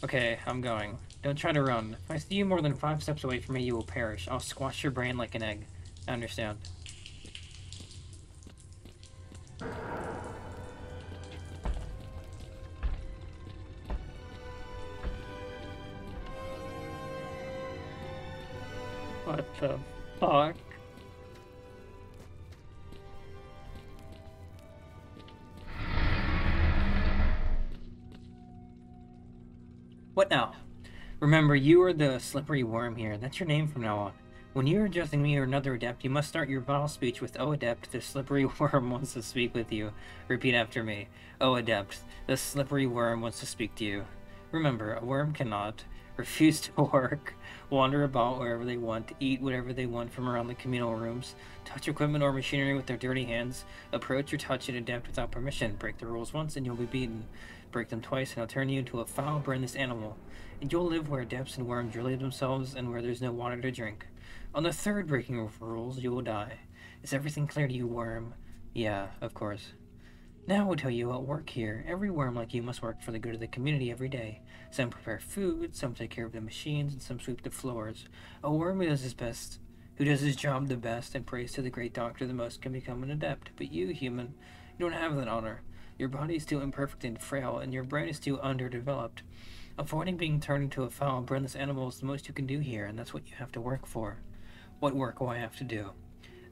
Okay, I'm going. Don't try to run. If I see you more than 5 steps away from me, you will perish. I'll squash your brain like an egg. I understand. What the fuck? What now? Remember, you are the slippery worm here. That's your name from now on. When you are addressing me or another adept, you must start your vile speech with, "Oh, adept, the slippery worm wants to speak with you." Repeat after me. "Oh, adept, the slippery worm wants to speak to you." Remember, a worm cannot refuse to work, wander about wherever they want, eat whatever they want from around the communal rooms, touch equipment or machinery with their dirty hands, approach or touch an adept without permission. Break the rules once and you'll be beaten. Break them twice and I'll turn you into a foul, brainless animal. And you'll live where adepts and worms relieve themselves and where there's no water to drink. On the third breaking of rules, you will die. Is everything clear to you, worm? Yeah, of course. Now I'll tell you about work here. Every worm like you must work for the good of the community every day. Some prepare food, some take care of the machines, and some sweep the floors. A worm who does his job the best and prays to the great doctor the most can become an adept. But you, human, you don't have that honor. Your body is too imperfect and frail, and your brain is too underdeveloped. Avoiding being turned into a foul, brainless animal is the most you can do here, and that's what you have to work for. What work will I have to do?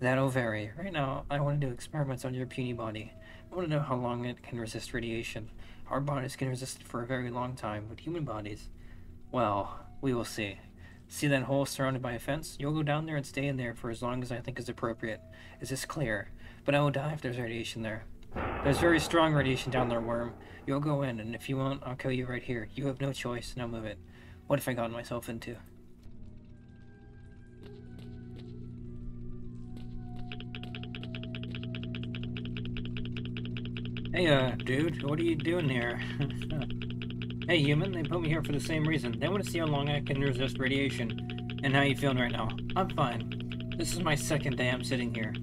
That'll vary. Right now, I want to do experiments on your puny body. I want to know how long it can resist radiation. Our bodies can resist it for a very long time, but human bodies... Well, we will see. See that hole surrounded by a fence? You'll go down there and stay in there for as long as I think is appropriate. Is this clear? But I will die if there's radiation there. There's very strong radiation down there, worm. You'll go in, and if you won't, I'll kill you right here. You have no choice, now move it. What have I gotten myself into? Hey, dude, what are you doing here? Hey, human, they put me here for the same reason. They want to see how long I can resist radiation. And how you feeling right now? I'm fine. This is my second day I'm sitting here.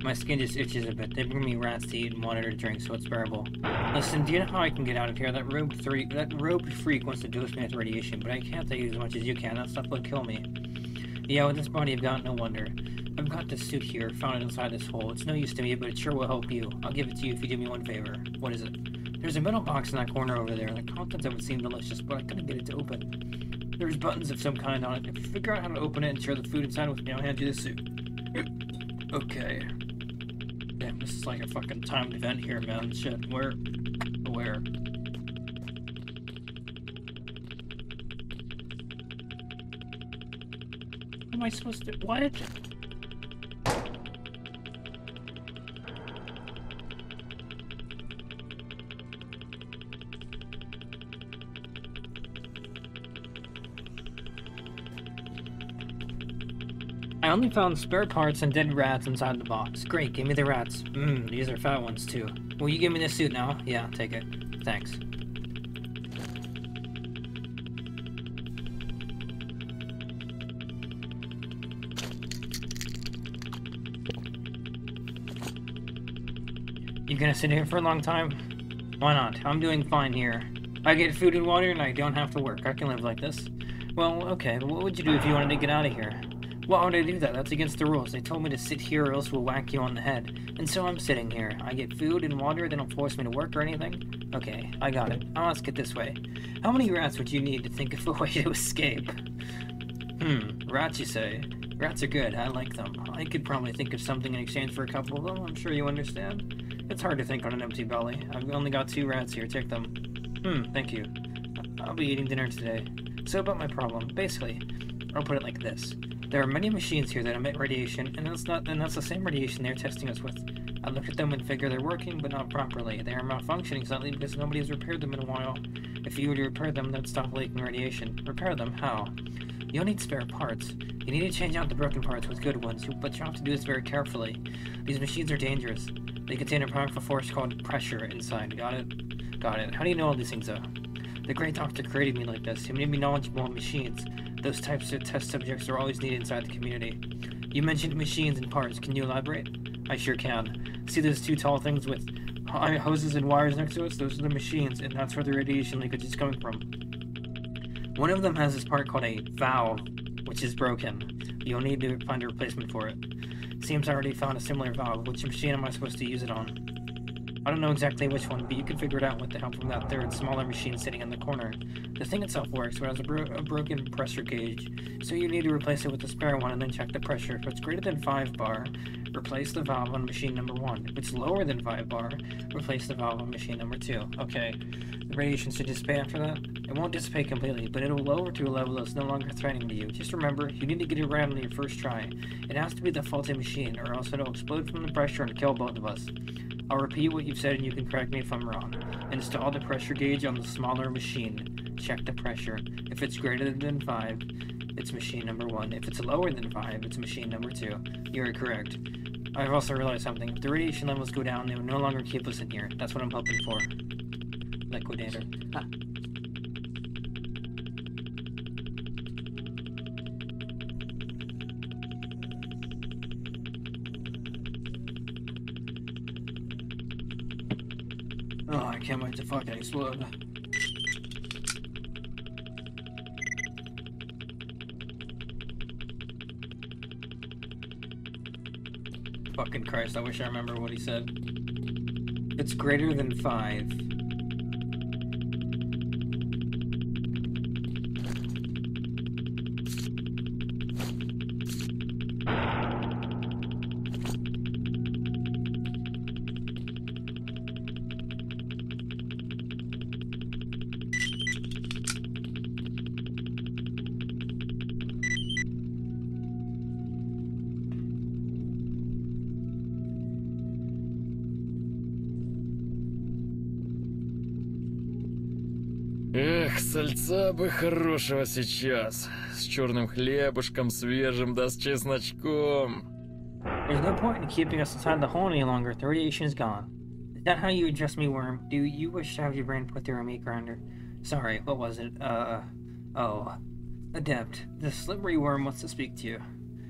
My skin just itches a bit. They bring me rats to eat and water to drink, so it's bearable. Listen, do you know how I can get out of here? That robed freak wants to dose me with radiation, but I can't take as much as you can. That stuff will kill me. Yeah, with this body I've got, no wonder. I've got this suit here, found it inside this hole. It's no use to me, but it sure will help you. I'll give it to you if you do me one favor. What is it? There's a metal box in that corner over there. The contents of it seem delicious, but I couldn't get it to open. There's buttons of some kind on it. If you figure out how to open it and share the food inside with me, I'll hand you the suit. Okay. Damn, this is like a fucking timed event here, man. Shit, where? What am I supposed to... What? I only found spare parts and dead rats inside the box. Great, give me the rats. These are fat ones too. Will you give me this suit now? Yeah, take it. Thanks. You gonna sit here for a long time? Why not? I'm doing fine here. I get food and water and I don't have to work. I can live like this. Well, okay, but what would you do if you wanted to get out of here? Why would I do that? That's against the rules. They told me to sit here or else we'll whack you on the head. And so I'm sitting here. I get food and water, they don't force me to work or anything. Okay, I got it. Now let's get this way. How many rats would you need to think of a way to escape? Rats you say? Rats are good, I like them. I could probably think of something in exchange for a couple of them, I'm sure you understand. It's hard to think on an empty belly. I've only got 2 rats here, take them. Thank you. I'll be eating dinner today. So about my problem, basically, I'll put it like this. There are many machines here that emit radiation, and that's the same radiation they're testing us with. I look at them and figure they're working, but not properly. They are malfunctioning slightly because nobody has repaired them in a while. If you were to repair them, they'd stop leaking radiation. Repair them? How? You'll need spare parts. You need to change out the broken parts with good ones, but you have to do this very carefully. These machines are dangerous. They contain a powerful force called pressure inside. Got it? Got it. How do you know all these things, though? The great doctor created me like this. He made me knowledgeable on machines. Those types of test subjects are always needed inside the community. You mentioned machines and parts. Can you elaborate? I sure can. See those 2 tall things with hoses and wires next to us? Those are the machines, and that's where the radiation leakage is coming from. One of them has this part called a valve, which is broken. You'll need to find a replacement for it. Seems I already found a similar valve. Which machine am I supposed to use it on? I don't know exactly which one, but you can figure it out with the help from that 3rd, smaller machine sitting in the corner. The thing itself works, but has a broken pressure gauge, so you need to replace it with a spare one and then check the pressure. If it's greater than 5 bar, replace the valve on machine number 1. If it's lower than 5 bar, replace the valve on machine number 2. Okay. The radiation should dissipate after that? It won't dissipate completely, but it'll lower to a level that's no longer threatening to you. Just remember, you need to get it right on your first try. It has to be the faulty machine, or else it'll explode from the pressure and kill both of us. I'll repeat what you've said and you can correct me if I'm wrong. Install the pressure gauge on the smaller machine. Check the pressure. If it's greater than 5, it's machine number 1. If it's lower than 5, it's machine number 2. You're correct. I've also realized something. If the radiation levels go down, they will no longer keep us in here. That's what I'm hoping for. Liquidator. Ah. Oh, I can't wait to fucking explode. Fucking Christ, I wish I remember what he said. It's greater than 5. Эх, сальца бы хорошего сейчас. С черным хлебушком, свежим, да с чесночком. There's no point in keeping us inside the hole any longer. The radiation is gone. Is that how you address me, Worm? Do you wish to have your brain put through a meat grinder? Sorry, what was it? Oh. Adept. The slippery worm wants to speak to you.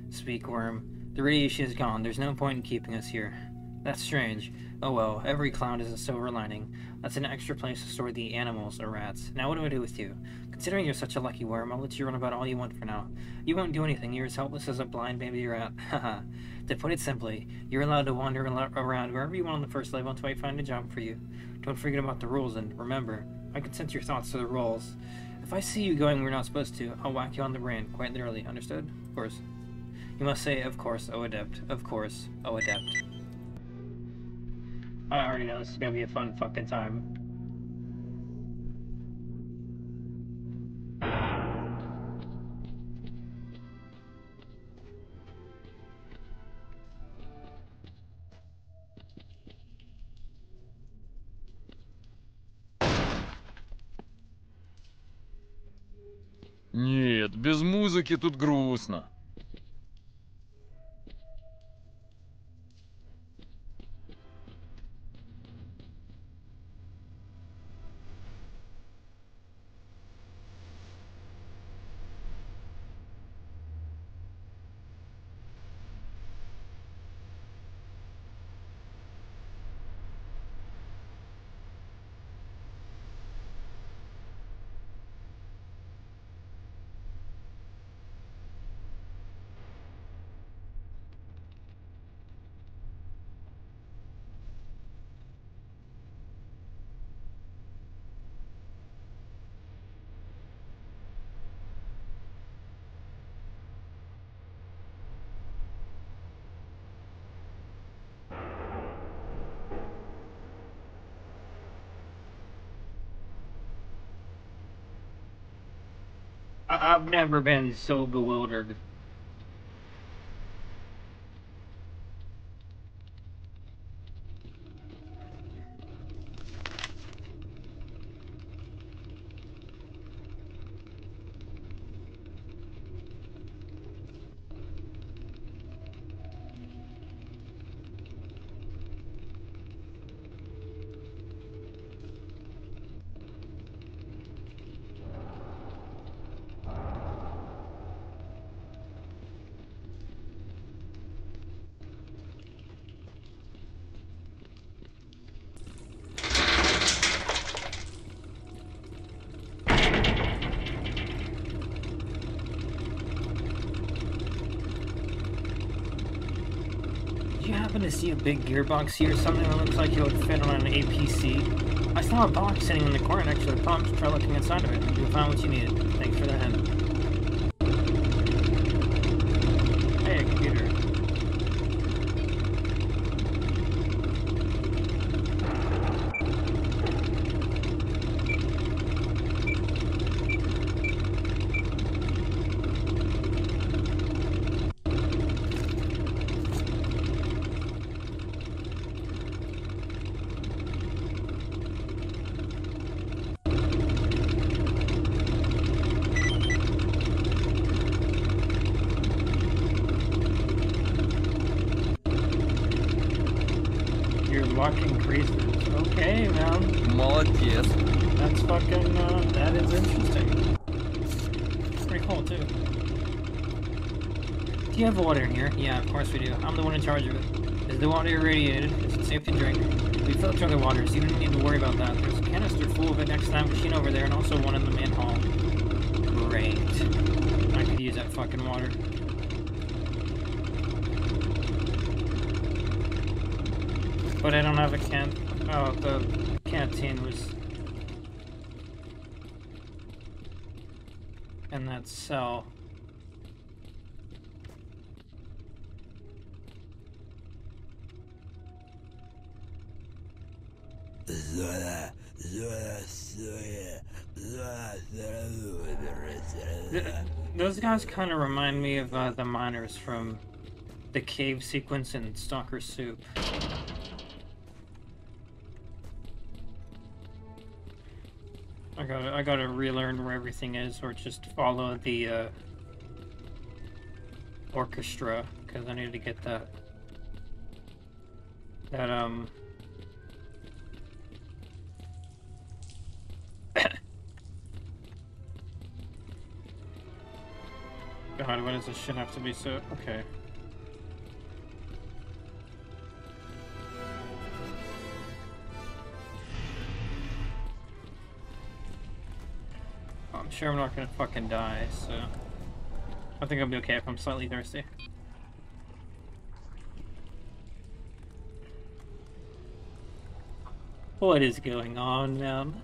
Speak, Worm. The radiation is gone. There's no point in keeping us here. That's strange. Oh well, every cloud is a silver lining. That's an extra place to store the animals or rats. Now what do I do with you? Considering you're such a lucky worm, I'll let you run about all you want for now. You won't do anything. You're as helpless as a blind baby rat. Haha. To put it simply, you're allowed to wander around wherever you want on the first level until I find a job for you. Don't forget about the rules, and remember, I can sense your thoughts to the rules. If I see you going where you're not supposed to, I'll whack you on the brain, quite literally. Understood? Of course. You must say, of course, oh adept. Of course, oh adept. I already know this is gonna be a fun fucking time. Нет, без музыки тут грустно. I've never been so bewildered. Did you happen to see a big gearbox here or something that looks like it would fit on an APC? I saw a box sitting in the corner next to the pump. Try looking inside of it. You'll find what you needed. Thanks for the hint. Hey, computer. You're walking creases. Okay, man. Молодец. That's fucking, that is interesting. Pretty cool, too. Do you have water in here? Yeah, of course we do. I'm the one in charge of it. Is the water irradiated? Is it safe to drink? We fill drinking water, so you don't need to worry about that. There's a canister full of it next to that machine over there, and also one in the main hall. Great. I could use that fucking water. But I don't have a can. Oh, the canteen was in that cell. Those guys kind of remind me of the miners from the cave sequence in Stalker Soup. I gotta relearn where everything is, or just follow the orchestra, because I need to get that God, why does this shit have to be so... Okay. I'm sure I'm not gonna fucking die, so... I think I'll be okay if I'm slightly thirsty. What is going on, man?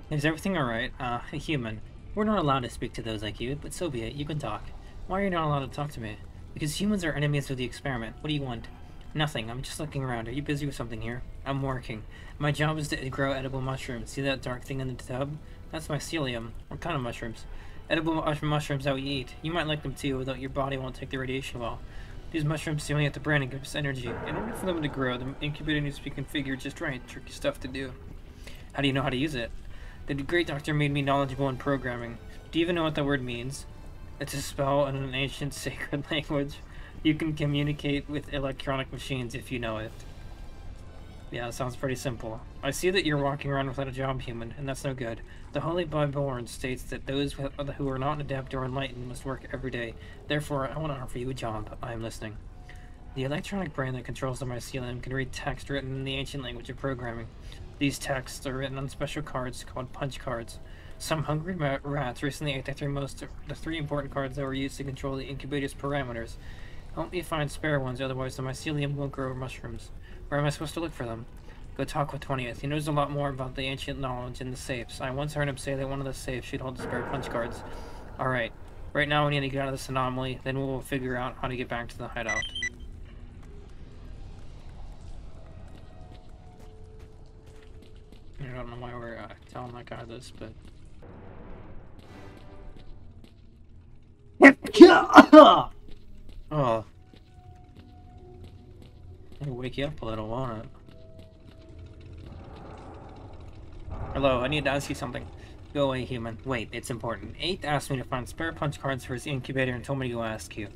Is everything alright? A human. We're not allowed to speak to those like you, but so be it. You can talk. Why are you not allowed to talk to me? Because humans are enemies of the experiment. What do you want? Nothing. I'm just looking around. Are you busy with something here? I'm working. My job is to grow edible mushrooms. See that dark thing in the tub? That's mycelium. What kind of mushrooms? Edible mushrooms that we eat. You might like them too, though your body won't take the radiation well. These mushrooms stimulate the brain and give us energy. In order for them to grow, the incubator needs to be configured just right. Tricky stuff to do. How do you know how to use it? The great doctor made me knowledgeable in programming. Do you even know what that word means? It's a spell in an ancient sacred language. You can communicate with electronic machines if you know it. Yeah, it sounds pretty simple. I see that you're walking around without a job, human, and that's no good. The Holy Bible states that those who are not adept or enlightened must work every day. Therefore, I want to offer you a job. I am listening. The electronic brain that controls the mycelium can read text written in the ancient language of programming. These texts are written on special cards called punch cards. Some hungry rats recently ate the three important cards that were used to control the incubator's parameters. Help me find spare ones, otherwise the mycelium won't grow mushrooms. Where am I supposed to look for them? Go talk with 20th. He knows a lot more about the ancient knowledge in the safes. I once heard him say that one of the safes should hold spare punch cards. Alright. Right now we need to get out of this anomaly, then we'll figure out how to get back to the hideout. I don't know why we're telling that guy this, but... Oh. It'll wake you up a little, won't it? Hello, I need to ask you something. Go away, human. Wait, it's important. 8th asked me to find spare punch cards for his incubator and told me to go ask you.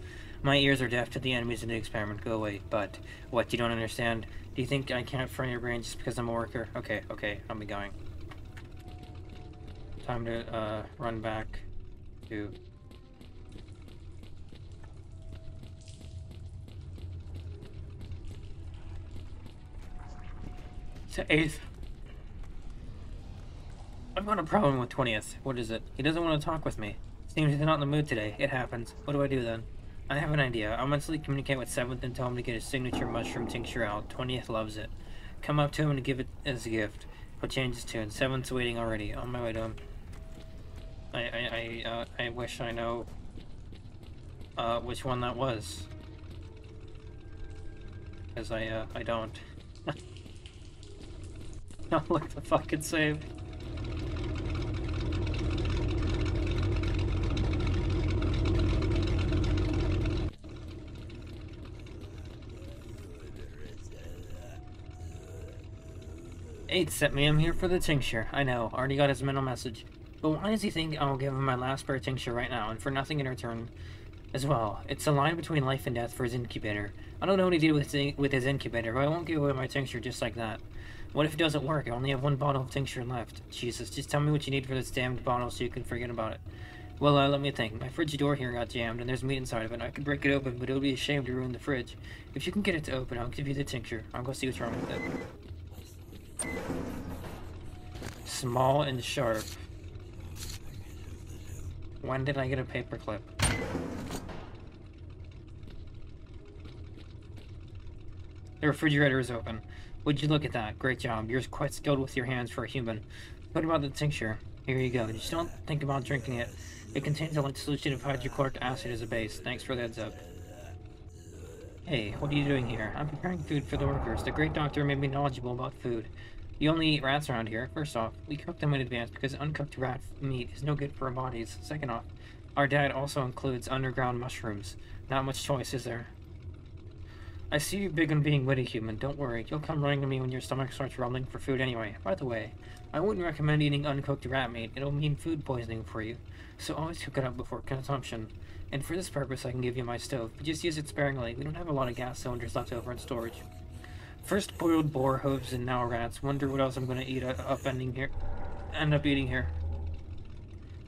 My ears are deaf to the enemies of the experiment. Go away. But, what, you don't understand? Do you think I can't fry your brain just because I'm a worker? Okay, I'll be going. Time to, run back to... to 8th. I've got a problem with 20th. What is it? He doesn't want to talk with me. Seems he's not in the mood today. It happens. What do I do then? I have an idea. I'll mentally communicate with 7th and tell him to get his signature mushroom tincture out. 20th loves it. Come up to him and give it as a gift. He'll change his tune. 7th's waiting already. On my way to him. I wish I know which one that was. Because I don't. I'll look the fucking save. Eight sent me. I'm here for the tincture. I know. Already got his mental message. But why does he think I'll give him my last spare tincture right now, and for nothing in return as well? It's a line between life and death for his incubator. I don't know what he did with his incubator, but I won't give away my tincture just like that. What if it doesn't work? I only have 1 bottle of tincture left. Jesus, just tell me what you need for this damned bottle so you can forget about it. Well, let me think. My fridge door here got jammed, and there's meat inside of it. I could break it open, but it would be a shame to ruin the fridge. If you can get it to open, I'll give you the tincture. I'll go see what's wrong with it. Small and sharp. When did I get a paperclip? The refrigerator is open. Would you look at that? Great job. You're quite skilled with your hands for a human. What about the tincture? Here you go. Just don't think about drinking it. It contains a light solution of hydrochloric acid as a base. Thanks for the heads up. Hey, what are you doing here? I'm preparing food for the workers. The great doctor made me knowledgeable about food. You only eat rats around here. First off, we cook them in advance because uncooked rat meat is no good for our bodies. Second off, our diet also includes underground mushrooms. Not much choice, is there? I see you're big on being witty, human. Don't worry. You'll come running to me when your stomach starts rumbling for food anyway. By the way, I wouldn't recommend eating uncooked rat meat. It'll mean food poisoning for you. So always cook it up before consumption. And for this purpose, I can give you my stove. But just use it sparingly. We don't have a lot of gas cylinders left over in storage. First boiled boar hooves and now rats. Wonder what else I'm going to end up eating here.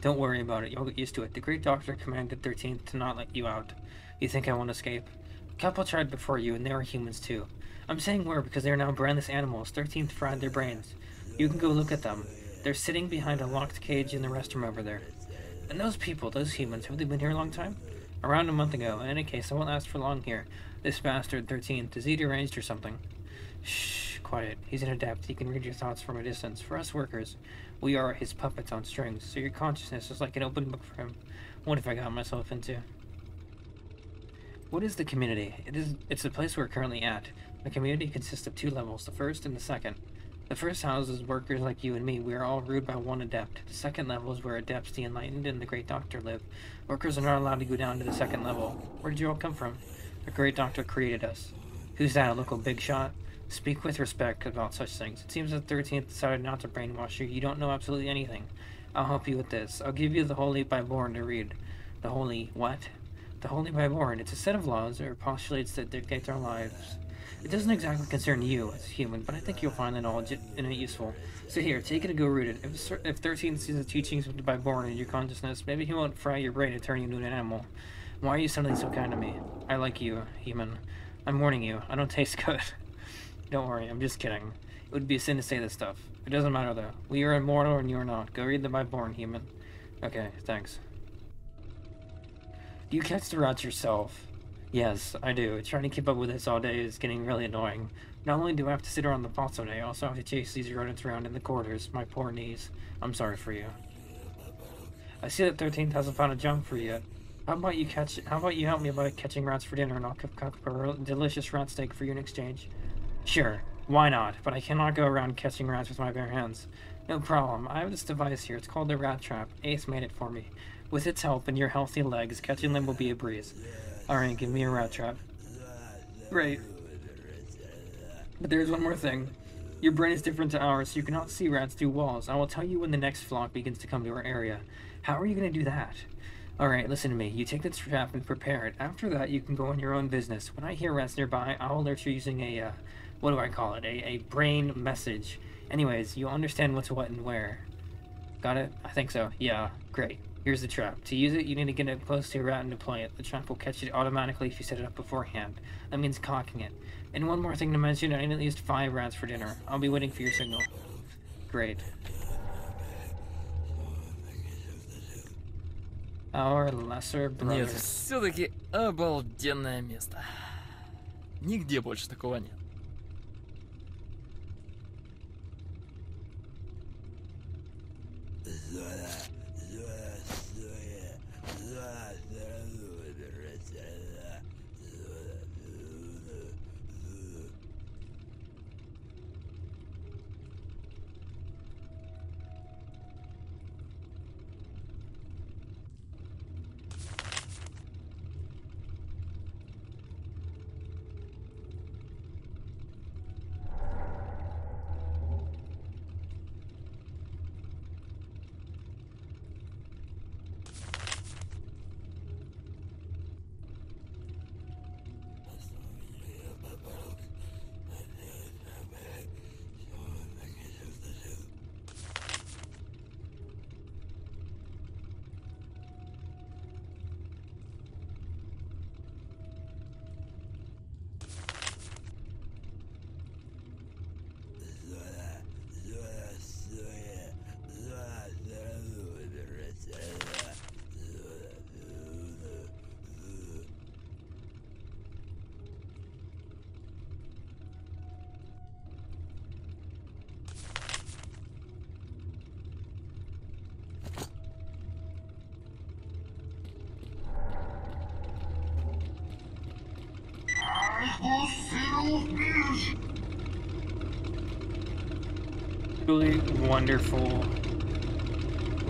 Don't worry about it. You'll get used to it. The great doctor commanded 13th to not let you out. You think I won't escape? A couple tried before you, and they were humans too. I'm saying were because they are now brainless animals. 13th fried their brains. You can go look at them. They're sitting behind a locked cage in the restroom over there. And those people, those humans, have they been here a long time? Around a month ago. In any case, I won't last for long here. This bastard, 13th, is he deranged or something? Shh, quiet. He's an adept. He can read your thoughts from a distance. For us workers, we are his puppets on strings, so your consciousness is like an open book for him. What have I got myself into? What is the community? It's the place we're currently at. The community consists of 2 levels, the first and the second. The first houses workers like you and me. We are all ruled by one adept. The second level is where adepts, the enlightened, and the great doctor live. Workers are not allowed to go down to the second level. Where did you all come from? The great doctor created us. Who's that, a local big shot? Speak with respect about such things. It seems that 13th decided not to brainwash you. You don't know absolutely anything. I'll help you with this. I'll give you the Holy Byborn to read. The Holy what? The Holy Byborn. It's a set of laws or postulates that dictate our lives. It doesn't exactly concern you as a human, but I think you'll find the knowledge in it useful. So here, take it and go read it. If 13th sees the teachings of the Byborn in your consciousness, maybe he won't fry your brain and turn you into an animal. Why are you suddenly so kind to me? I like you, human. I'm warning you. I don't taste good. Don't worry, I'm just kidding. It would be a sin to say this stuff. It doesn't matter though. We are immortal and you are not. Go read the Byborn, human. Okay, thanks. Do you catch the rats yourself? Yes, I do. Trying to keep up with this all day is getting really annoying. Not only do I have to sit around the pots all day, I also have to chase these rodents around in the corridors. My poor knees. I'm sorry for you. I see that 13th hasn't found a job for you yet. How about you help me by catching rats for dinner and I'll cook up a delicious rat steak for you in exchange? Sure, why not? But I cannot go around catching rats with my bare hands. No problem. I have this device here. It's called the rat trap. Ace made it for me. With its help and your healthy legs, catching them will be a breeze. Alright, give me a rat trap. Great. But there's one more thing. Your brain is different to ours, so you cannot see rats through walls. I will tell you when the next flock begins to come to our area. How are you going to do that? Alright, listen to me. You take the trap and prepare it. After that, you can go on your own business. When I hear rats nearby, I'll alert you using a, what do I call it? A brain message. Anyways, you'll understand what's what and where. Got it? I think so. Yeah, great. Here's the trap. To use it, you need to get it close to a rat and deploy it. The trap will catch it automatically if you set it up beforehand. That means cocking it. And one more thing to mention, I need at least 5 rats for dinner. I'll be waiting for your signal. Great. Our lesser brother. Нет, все-таки обалденное место. Нигде больше такого нет. Truly wonderful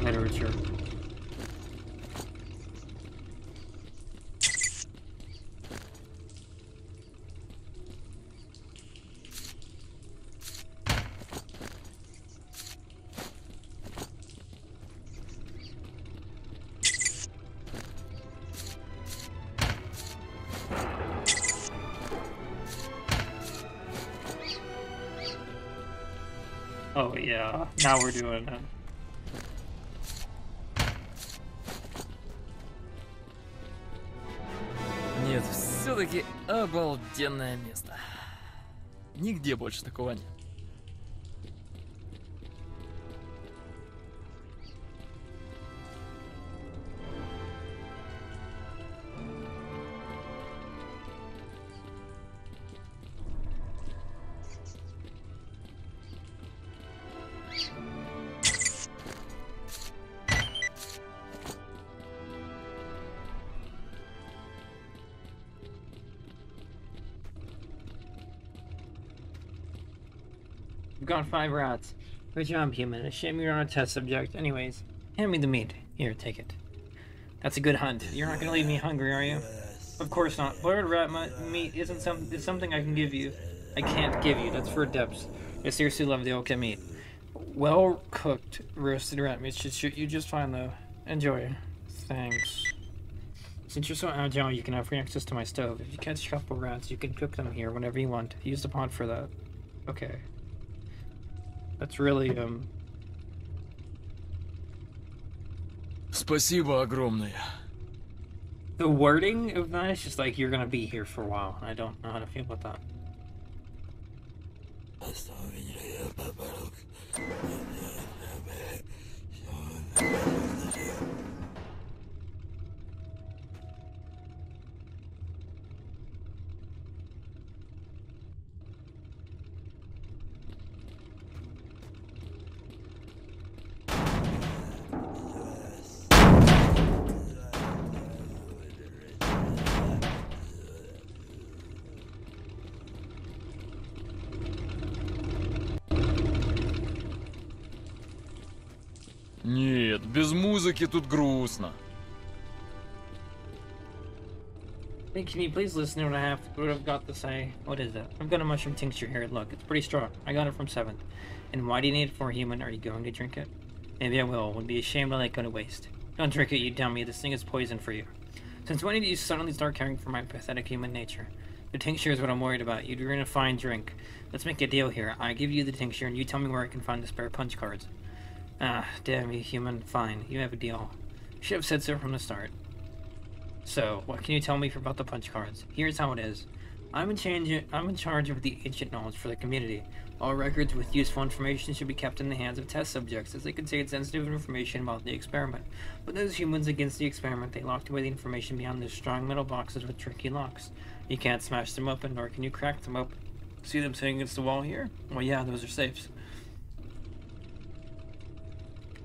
literature. Oh yeah, now we're doing it. Нет, все-таки обалденное место. Нигде больше такого нет. We've got 5 rats. Good job, human. A shame you're not a test subject. Anyways, hand me the meat. Here, take it. That's a good hunt. You're not gonna leave me hungry, are you? Of course not. Boiled rat meat is something I can give you. I can't give you. That's for depths. I seriously love the Oka meat. Well cooked roasted rat meat should shoot you just fine, though. Enjoy. Thanks. Since you're so agile, you can have free access to my stove. If you catch a couple rats, you can cook them here whenever you want. Use the pot for that. Okay. That's really, Спасибо огромное. The wording of that is just like, you're gonna be here for a while. I don't know how to feel about that. Нет, без музыки тут грустно. Hey, can you please listen to what I've got to say? What is it? I've got a mushroom tincture here. Look, it's pretty strong. I got it from 7th. And why do you need it for a human? Are you going to drink it? Maybe I will. It would be a shame to let it go to waste. Don't drink it, you dummy. This thing is poison for you. Since when did you suddenly start caring for my pathetic human nature? The tincture is what I'm worried about. You're in a fine drink. Let's make a deal here. I give you the tincture, and you tell me where I can find the spare punch cards. Ah, damn you, human. Fine. You have a deal. Should have said so from the start. So, what can you tell me about the punch cards? Here's how it is. I'm in charge of the ancient knowledge for the community. All records with useful information should be kept in the hands of test subjects, as they contain sensitive information about the experiment. But those humans against the experiment, they locked away the information behind those strong metal boxes with tricky locks. You can't smash them open, nor can you crack them open. See them sitting against the wall here? Well, yeah, those are safes.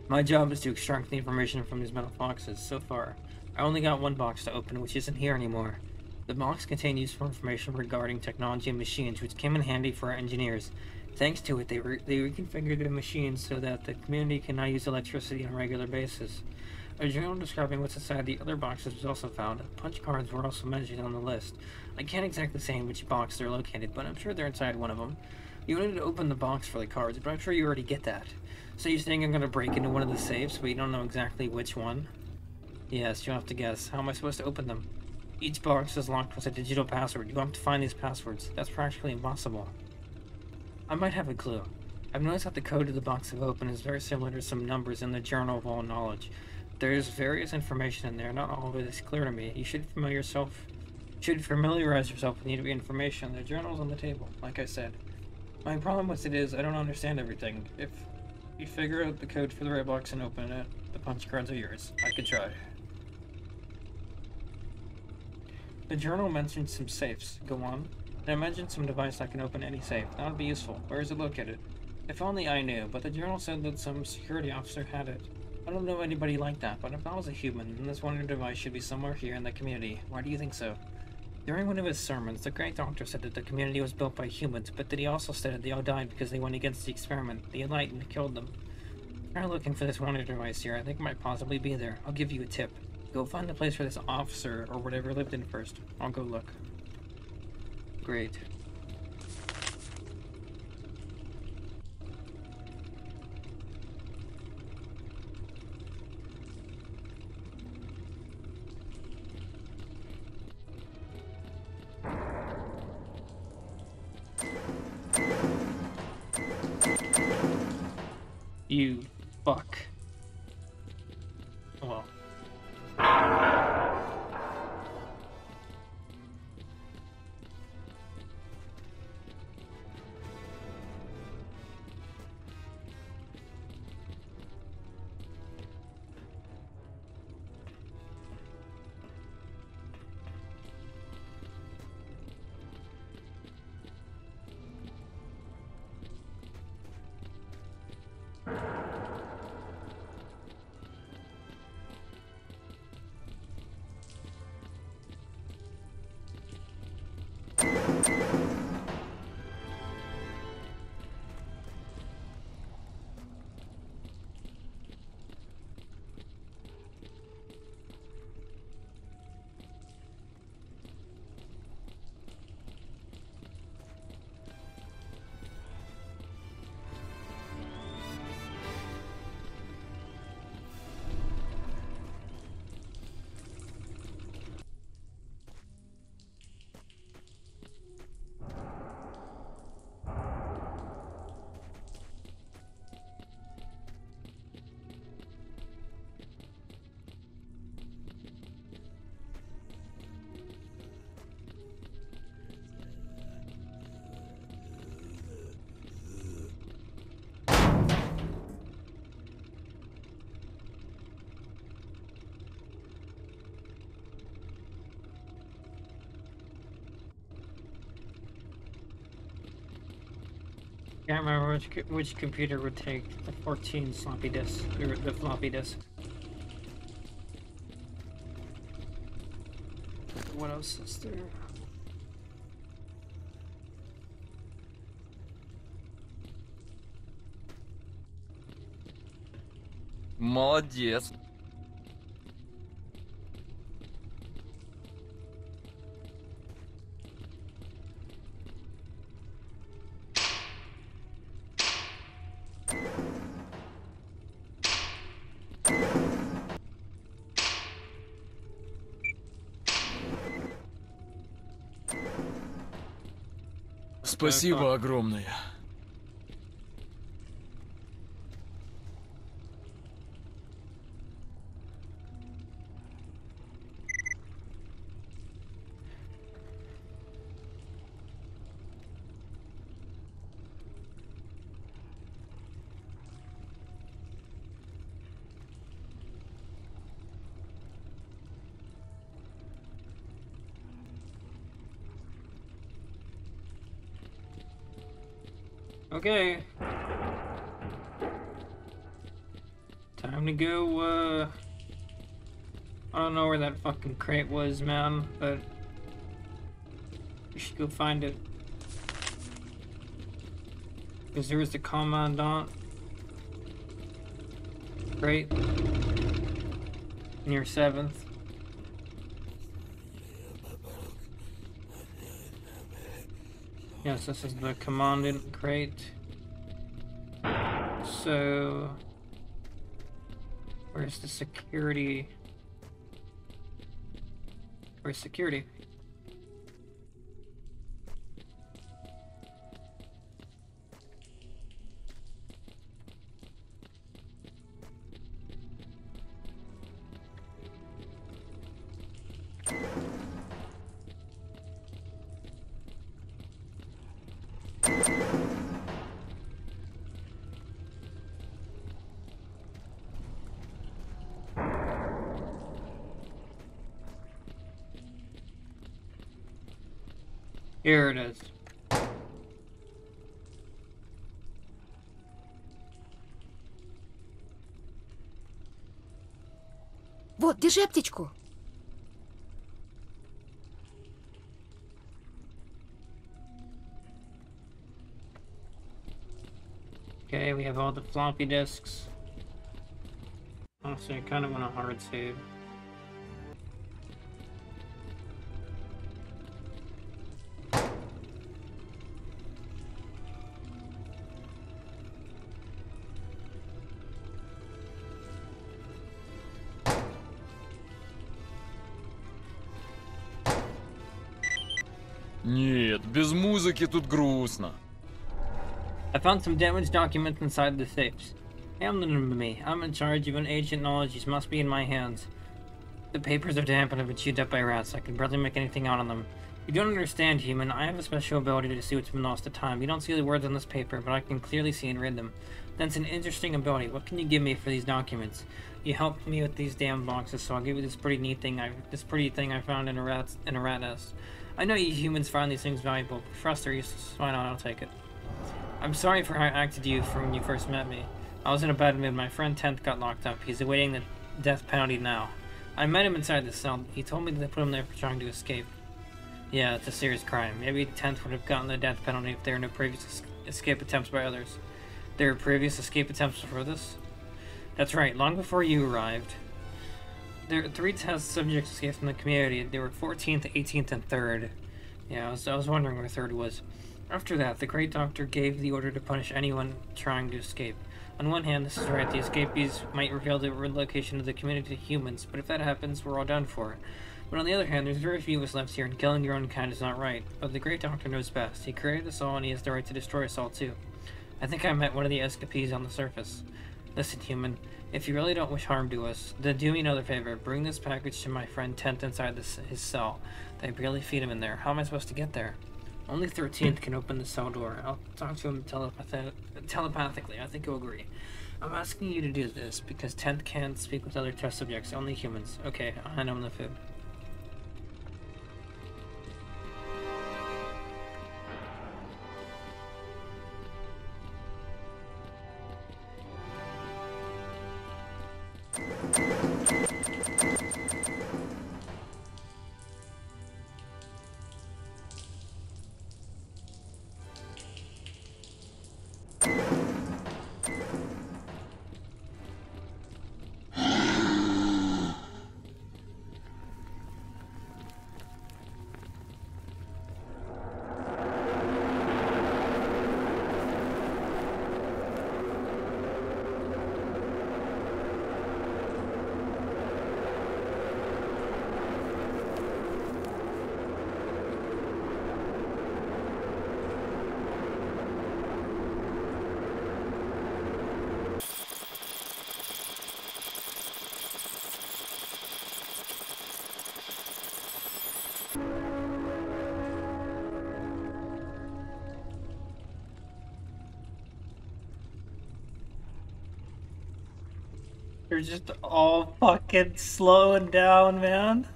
My job is to extract the information from these metal boxes. So far, I only got one box to open, which isn't here anymore. The box contained useful information regarding technology and machines, which came in handy for our engineers. Thanks to it, they reconfigured the machines so that the community can now use electricity on a regular basis. A journal describing what's inside the other boxes was also found. Punch cards were also mentioned on the list. I can't exactly say in which box they're located, but I'm sure they're inside one of them. You wanted to open the box for the cards, but I'm sure you already get that. So you're saying I'm going to break into one of the safes, but you don't know exactly which one? Yes, you'll have to guess. How am I supposed to open them? Each box is locked with a digital password. You have to find these passwords. That's practically impossible. I might have a clue. I've noticed that the code to the box I've opened is very similar to some numbers in the Journal of All Knowledge. There's various information in there, not all of it is clear to me. You should familiarize yourself with the information. The journal's on the table, like I said. My problem with it is I don't understand everything. If you figure out the code for the right box and open it, the punch cards are yours. I could try. The journal mentions some safes. Go on. And I mentioned some device that can open any safe. That would be useful. Where is it located? If only I knew, but the journal said that some security officer had it. I don't know anybody like that, but if I was a human, then this wonder device should be somewhere here in the community. Why do you think so? During one of his sermons, the great doctor said that the community was built by humans, but that he also stated they all died because they went against the experiment. The enlightened killed them. Try looking for this wonder device here. I think it might possibly be there. I'll give you a tip. Go find the place where this officer or whatever lived in first. I'll go look. Great. You fuck. Well. Can't remember which computer would take the 14 floppy disk, or the floppy disk. What else is there? Молодец. Спасибо огромное. Okay. Time to go, I don't know where that fucking crate was, man, but we should go find it. Because there was the Commandant crate near 7th. Yes, this is the Commandant crate. So, where's the security? Where's security? Here it is. Вот, держи аптечку. Okay, we have all the floppy disks. Honestly, I kind of want a hard save. Нет, без музыки тут грустно. I found some damaged documents inside the safes. Hand them to me. I'm in charge of an ancient knowledge. These must be in my hands. The papers are damp and have been chewed up by rats. I can barely make anything out on them. You don't understand, human. I have a special ability to see what's been lost to time. You don't see the words on this paper, but I can clearly see and read them. That's an interesting ability. What can you give me for these documents? You helped me with these damn boxes, so I'll give you this pretty thing I found in a rat nest. I know you humans find these things valuable, but for us they're useless. Why not? I'll take it. I'm sorry for how I acted to you from when you first met me. I was in a bad mood. My friend 10th got locked up. He's awaiting the death penalty now. I met him inside the cell. He told me that they put him there for trying to escape. Yeah, it's a serious crime. Maybe 10th would have gotten the death penalty if there were no previous escape attempts by others. There were previous escape attempts before this? That's right, long before you arrived. There were 3 test subjects escaped from the community. There were 14th, 18th, and 3rd. Yeah, I was wondering where 3rd was. After that, the Great Doctor gave the order to punish anyone trying to escape. On one hand, this is right, the escapees might reveal the relocation of the community to humans, but if that happens, we're all done for. But on the other hand, there's very few of us left here, and killing your own kind is not right. But the Great Doctor knows best. He created us all, and he has the right to destroy us all, too. I think I met one of the escapees on the surface. Listen, human, if you really don't wish harm to us, then do me another favor. Bring this package to my friend 10th inside his cell. They barely feed him in there. How am I supposed to get there? Only 13th can open the cell door. I'll talk to him telepathically. I think he'll agree. I'm asking you to do this because 10th can't speak with other test subjects, only humans. Okay, I'll hand him the food. They're just all fucking slowing down, man.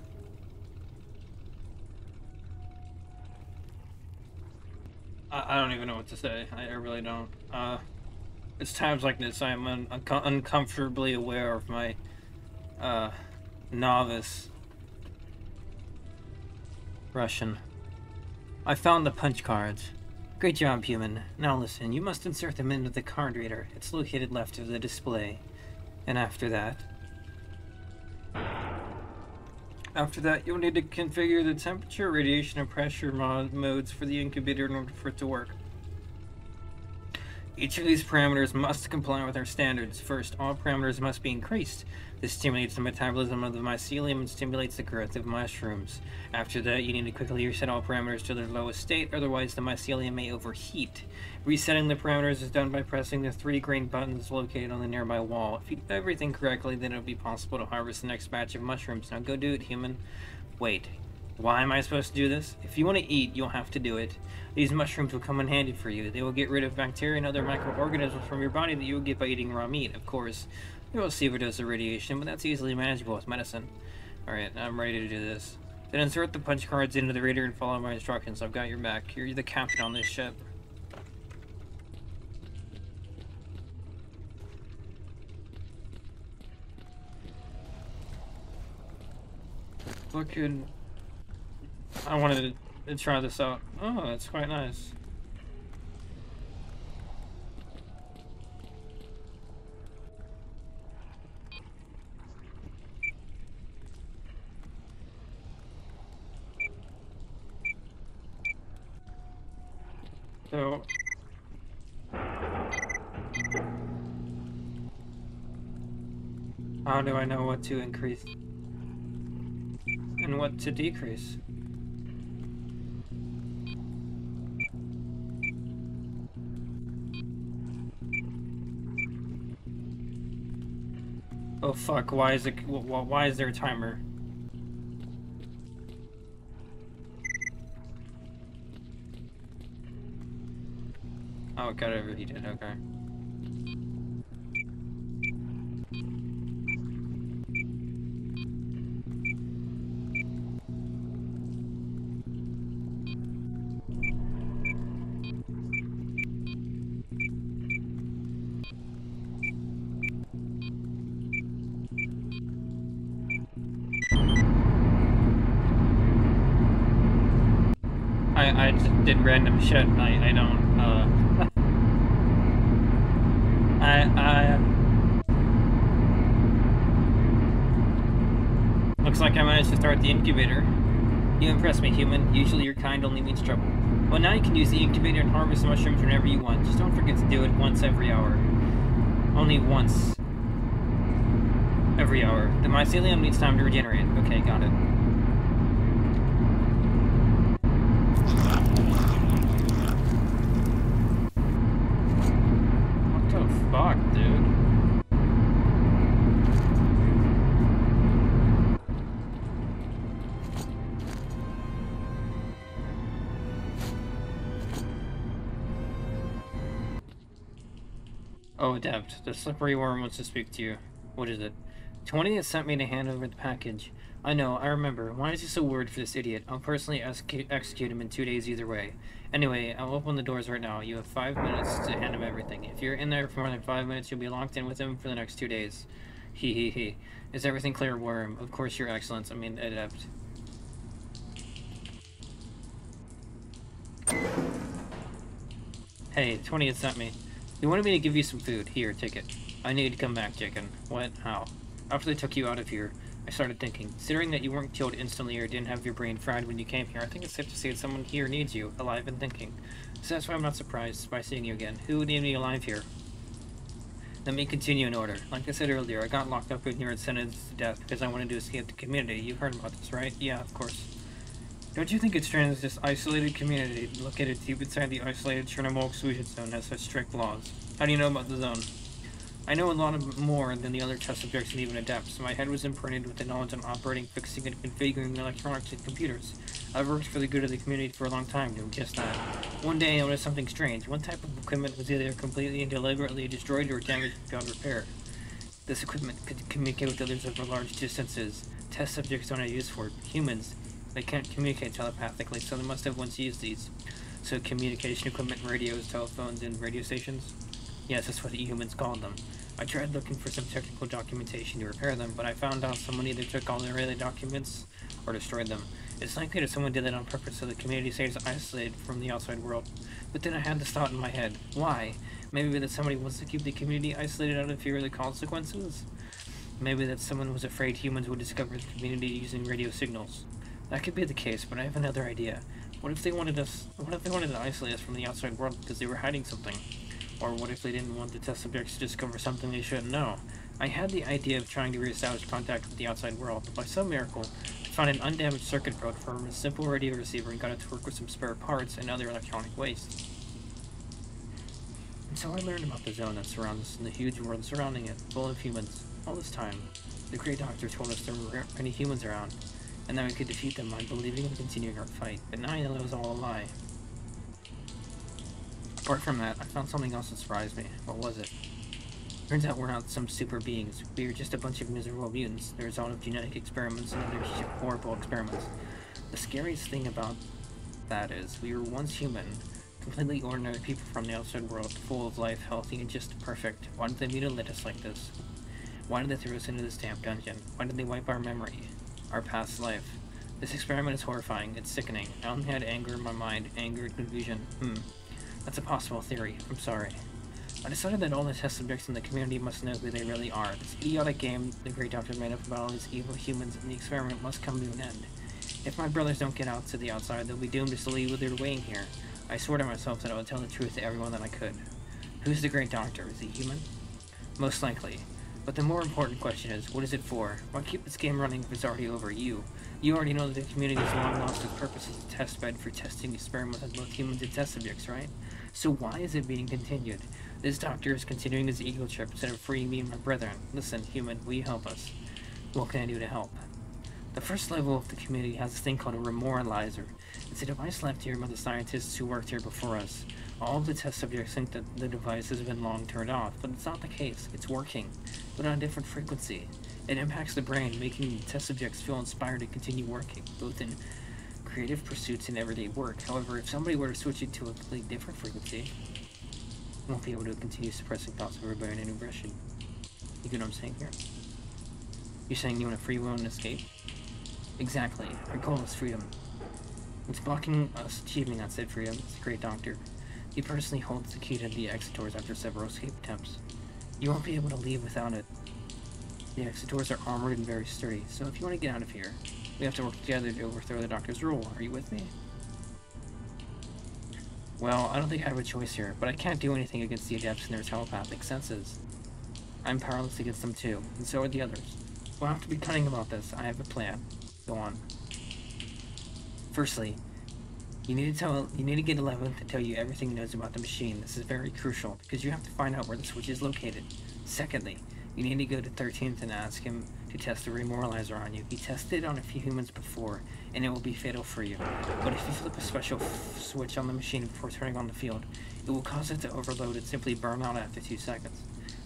I don't even know what to say. I really don't. It's times like this I am uncomfortably aware of my novice Russian. I found the punch cards. Great job, human. Now listen, you must insert them into the card reader. It's located left of the display. And after that, you'll need to configure the temperature, radiation, and pressure modes for the incubator in order for it to work. Each of these parameters must comply with our standards. First, all parameters must be increased. This stimulates the metabolism of the mycelium and stimulates the growth of mushrooms. After that, you need to quickly reset all parameters to their lowest state, otherwise the mycelium may overheat. Resetting the parameters is done by pressing the 3 green buttons located on the nearby wall. If you do everything correctly, then it'll be possible to harvest the next batch of mushrooms. Now go do it, human. Wait. Why am I supposed to do this? If you want to eat, you'll have to do it. These mushrooms will come in handy for you. They will get rid of bacteria and other microorganisms from your body that you will get by eating raw meat, of course. You will see a dose of radiation, but that's easily manageable with medicine. Alright, I'm ready to do this. Then insert the punch cards into the reader and follow my instructions. I've got your back. You're the captain on this ship. Fucking... I wanted to try this out. Oh, it's quite nice. So... how do I know what to increase and what to decrease? Oh fuck, why is there a timer? Oh, it got overheated, okay. I just did random shit. I don't, looks like I managed to start the incubator. You impress me, human. Usually your kind only means trouble. Well, now you can use the incubator and harvest mushrooms whenever you want. Just don't forget to do it once every hour. Only once every hour. The mycelium needs time to regenerate. Okay, got it. Fuck, dude. Oh, Adept, the slippery worm wants to speak to you. What is it? 20 has sent me to hand over the package. I know, I remember. Why is he so worried for this idiot? I'll personally execute him in 2 days either way. Anyway, I'll open the doors right now. You have 5 minutes to hand him everything. If you're in there for more than 5 minutes, you'll be locked in with him for the next 2 days. He he he. Is everything clear, Worm? Of course, Your Excellence. I mean, Adept. Hey, 20 had sent me. He wanted me to give you some food. Here, take it. I need to come back, chicken. What? How? After they took you out of here, I started thinking. Considering that you weren't killed instantly or didn't have your brain fried when you came here, I think it's safe to say that someone here needs you, alive and thinking. So that's why I'm not surprised by seeing you again. Who would need me alive here? Let me continue in order. Like I said earlier, I got locked up in here and sentenced to death because I wanted to escape the community. You've heard about this, right? Yeah, of course. Don't you think it's strange this isolated community located deep inside the isolated Chernobyl exclusion zone has such strict laws? How do you know about the zone? I know a lot more than the other test subjects and even adepts. My head was imprinted with the knowledge on operating, fixing, and configuring electronics and computers. I've worked for the good of the community for a long time doing just that. One day I noticed something strange. One type of equipment was either completely and deliberately destroyed or damaged beyond repair. This equipment could communicate with others over large distances. Test subjects don't have use for it. Humans, they can't communicate telepathically, so they must have once used these. So communication equipment, radios, telephones, and radio stations? Yes, that's what humans called them. I tried looking for some technical documentation to repair them, but I found out someone either took all the early documents or destroyed them. It's likely that someone did that on purpose so the community stays isolated from the outside world. But then I had this thought in my head. Why? Maybe that somebody wants to keep the community isolated out of fear of the consequences? Maybe that someone was afraid humans would discover the community using radio signals. That could be the case, but I have another idea. What if they wanted to isolate us from the outside world because they were hiding something? Or what if they didn't want the test subjects to discover something they shouldn't know? I had the idea of trying to reestablish contact with the outside world, but by some miracle, I found an undamaged circuit board from a simple radio receiver and got it to work with some spare parts and other electronic waste. And so I learned about the zone that surrounds us and the huge world surrounding it, full of humans. All this time, the Great Doctor told us there were many humans around, and that we could defeat them by believing and continuing our fight, but now I know it was all a lie. Apart from that, I found something else that surprised me. What was it? Turns out we're not some super beings. We are just a bunch of miserable mutants, the result of genetic experiments and other horrible experiments. The scariest thing about that is, we were once human, completely ordinary people from the outside world, full of life, healthy, and just perfect. Why did they mutilate us like this? Why did they throw us into this damp dungeon? Why did they wipe our memory? Our past life? This experiment is horrifying. It's sickening. I only had anger in my mind. Anger and confusion. That's a possible theory. I'm sorry. I decided that all the test subjects in the community must know who they really are. This idiotic game the Great Doctor made up about all these evil humans and the experiment must come to an end. If my brothers don't get out to the outside, they'll be doomed to slowly wither away in here. I swore to myself that I would tell the truth to everyone that I could. Who's the Great Doctor? Is he human? Most likely. But the more important question is, what is it for? Why keep this game running if it's already over? You already know that the community has long lost its purpose as a test bed for testing experiments on both humans and test subjects, right? So why is it being continued? This doctor is continuing his ego trip instead of freeing me and my brethren. Listen, human, will you help us? What can I do to help? The first level of the community has this thing called a remoralizer. It's a device left here by the scientists who worked here before us. All of the test subjects think that the device has been long turned off, but it's not the case. It's working, but on a different frequency. It impacts the brain, making the test subjects feel inspired to continue working, both in creative pursuits and everyday work. However, if somebody were to switch it to a completely different frequency, they won't be able to continue suppressing thoughts of rebellion and aggression. You get what I'm saying here? You're saying you want a free will and escape? Exactly. Our goal is freedom. What's blocking us achieving that said freedom is the Great Doctor. He personally holds the key to the exit doors after several escape attempts. You won't be able to leave without it. The exit doors are armored and very sturdy, so if you want to get out of here, we have to work together to overthrow the Doctor's rule. Are you with me? Well, I don't think I have a choice here, but I can't do anything against the Adepts and their telepathic senses. I'm powerless against them too, and so are the others. We'll have to be cunning about this. I have a plan. Go on. Firstly, you need to get 11 to tell you everything he knows about the machine. This is very crucial, because you have to find out where the switch is located. Secondly, you need to go to 13th and ask him to test the remoralizer on you. He tested it on a few humans before, and it will be fatal for you. But if you flip a special switch on the machine before turning on the field, it will cause it to overload and simply burn out after 2 seconds.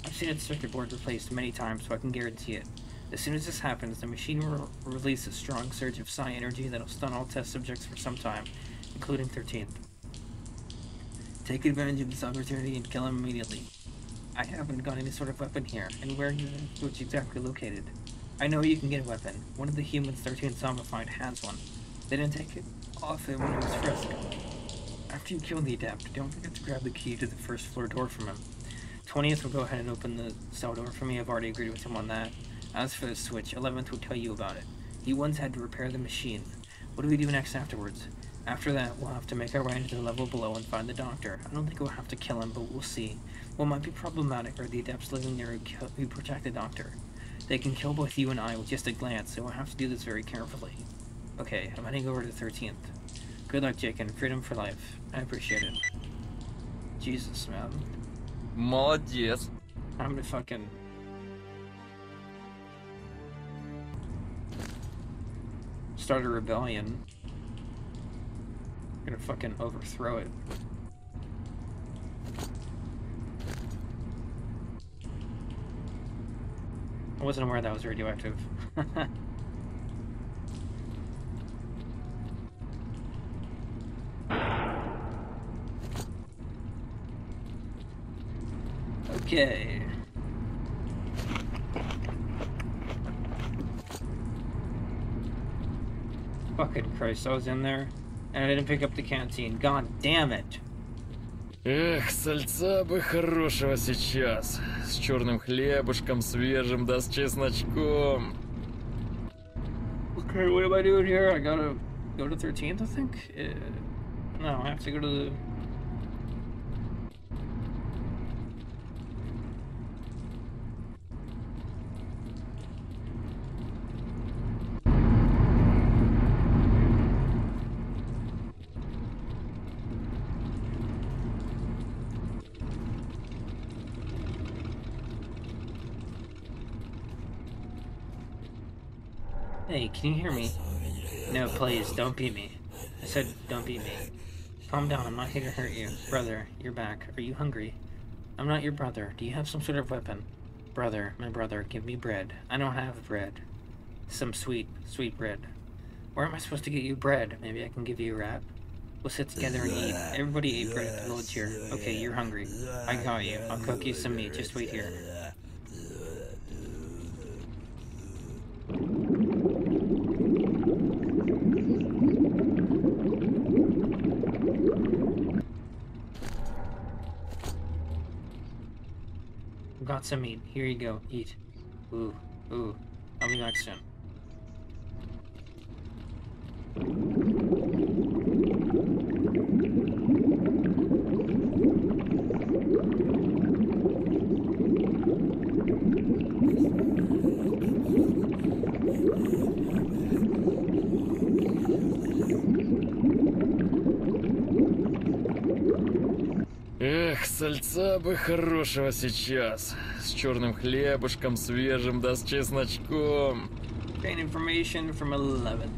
I've seen its circuit board replaced many times, so I can guarantee it. As soon as this happens, the machine will release a strong surge of psi energy that'll stun all test subjects for some time, including 13th. Take advantage of this opportunity and kill him immediately. I haven't got any sort of weapon here, and where is the switch exactly located? I know you can get a weapon. One of the humans 13th zombified has one. They didn't take it off him when it was frisked. After you kill the Adept, don't forget to grab the key to the first floor door from him. 20th will go ahead and open the cell door for me. I've already agreed with him on that. As for the switch, 11th will tell you about it. He once had to repair the machine. What do we do next afterwards? After that, we'll have to make our way into the level below and find the Doctor. I don't think we'll have to kill him, but we'll see. What might be problematic are the Adepts living there who protect the Doctor. They can kill both you and I with just a glance, so we'll have to do this very carefully. Okay, I'm heading over to 13th. Good luck, Jake, and freedom for life. I appreciate it. Jesus, man. Молодец. I'm gonna fucking... start a rebellion. I'm gonna fucking overthrow it. I wasn't aware that was radioactive. Okay. Fucking Christ, I was in there, and I didn't pick up the canteen. God damn it. Эх, сальца бы хорошего сейчас. С черным хлебушком свежим да с чесночком. Okay, what am I doing here? I gotta go to 13th, I think? No, I have to go to the... Hey, can you hear me? No, please, don't beat me. I said, don't beat me. Calm down, I'm not here to hurt you. Brother, you're back. Are you hungry? I'm not your brother. Do you have some sort of weapon? Brother, my brother, give me bread. I don't have bread. Some sweet bread. Where am I supposed to get you bread? Maybe I can give you a wrap? We'll sit together and eat. Everybody ate bread at the village here. Okay, you're hungry. I got you. I'll cook you some meat. Just wait here. Got some meat. Here you go. Eat. Ooh. I'll be back soon. Эх, сальца бы хорошего сейчас. С черным хлебушком свежим да с чесночком. Train information from 11.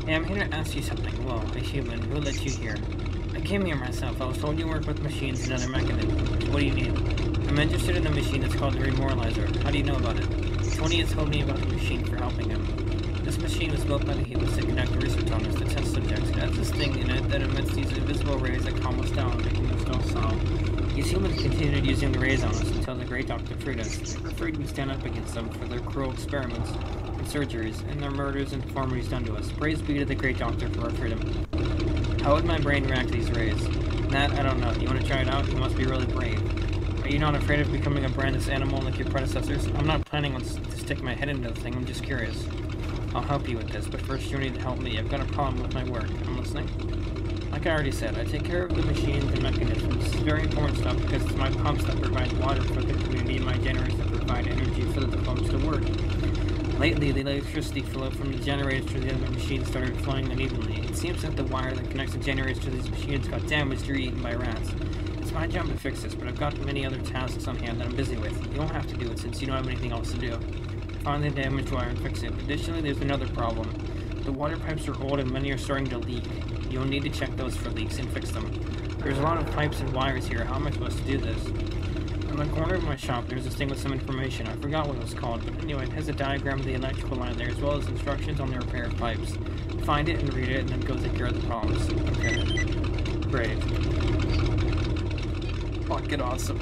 Hey, I'm here to ask you something. Whoa, a human. Who let you here? I came here myself. I was told you work with machines and other mechanisms. What do you need? I'm interested in a machine that's called the Remoralizer. How do you know about it? Tony has told me about the machine for helping him. This machine was built by the humans to conduct research on us to test subjects. It has this thing in it that emits these invisible rays that calm us down, making us docile. These humans continued using the rays on us until the Great Doctor freed us. They preferred we stand up against them for their cruel experiments and surgeries, and their murders and deformities done to us. Praise be to the Great Doctor for our freedom. How would my brain react to these rays? That, I don't know. You want to try it out? You must be really brave. Are you not afraid of becoming a brainless animal like your predecessors? I'm not planning on to stick my head into the thing, I'm just curious. I'll help you with this, but first you need to help me. I've got a problem with my work. I'm listening. Like I already said, I take care of the machines and mechanisms. This is very important stuff because it's my pumps that provide water for the community and my generators that provide energy for the pumps to work. Lately, the electricity flow from the generators to the other machines started flowing unevenly. It seems that the wire that connects the generators to these machines got damaged or eaten by rats. It's my job to fix this, but I've got many other tasks on hand that I'm busy with. You don't have to do it since you don't have anything else to do. Find the damaged wire and fix it. Additionally, there's another problem. The water pipes are old and many are starting to leak. You'll need to check those for leaks and fix them. There's a lot of pipes and wires here. How am I supposed to do this? In the corner of my shop, there's this thing with some information. I forgot what it was called, but anyway, it has a diagram of the electrical line there, as well as instructions on the repair of pipes. Find it and read it, and then go take care of the problems. Okay. Great. Fucking awesome.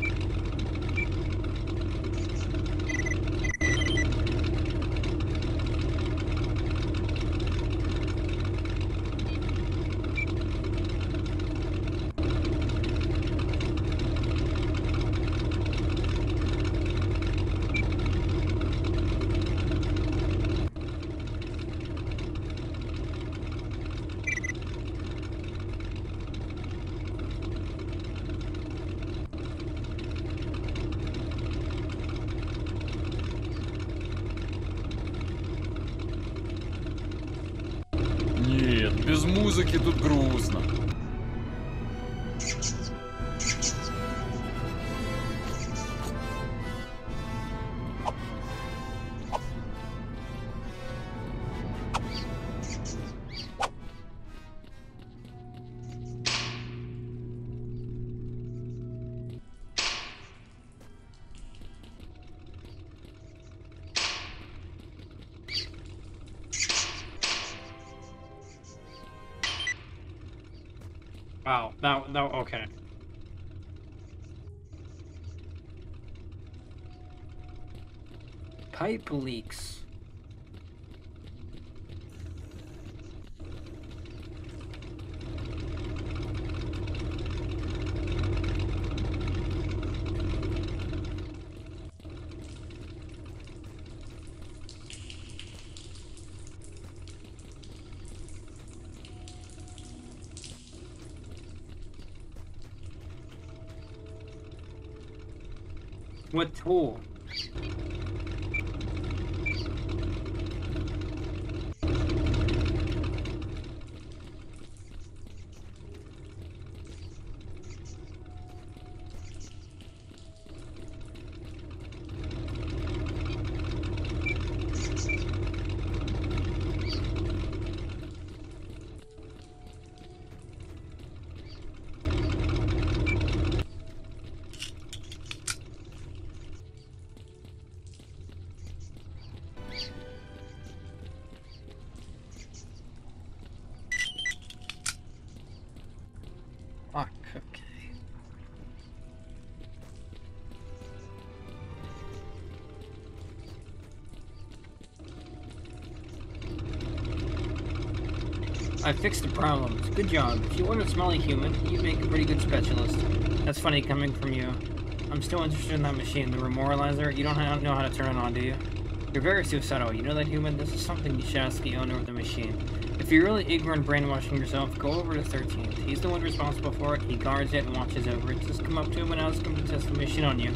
музыки тут грустно. Wow, okay. Pipe leaks. What tool? Fuck, okay. I fixed the problems. Good job. If you weren't a smelly human, you'd make a pretty good specialist. That's funny coming from you. I'm still interested in that machine, the remoralizer. You don't know how to turn it on, do you? You're very suicidal. You know that, human? This is something you should ask the owner of the machine. If you're really eager and brainwashing yourself, go over to 13th. He's the one responsible for it. He guards it and watches over it. Just come up to him and ask him to test the machine on you.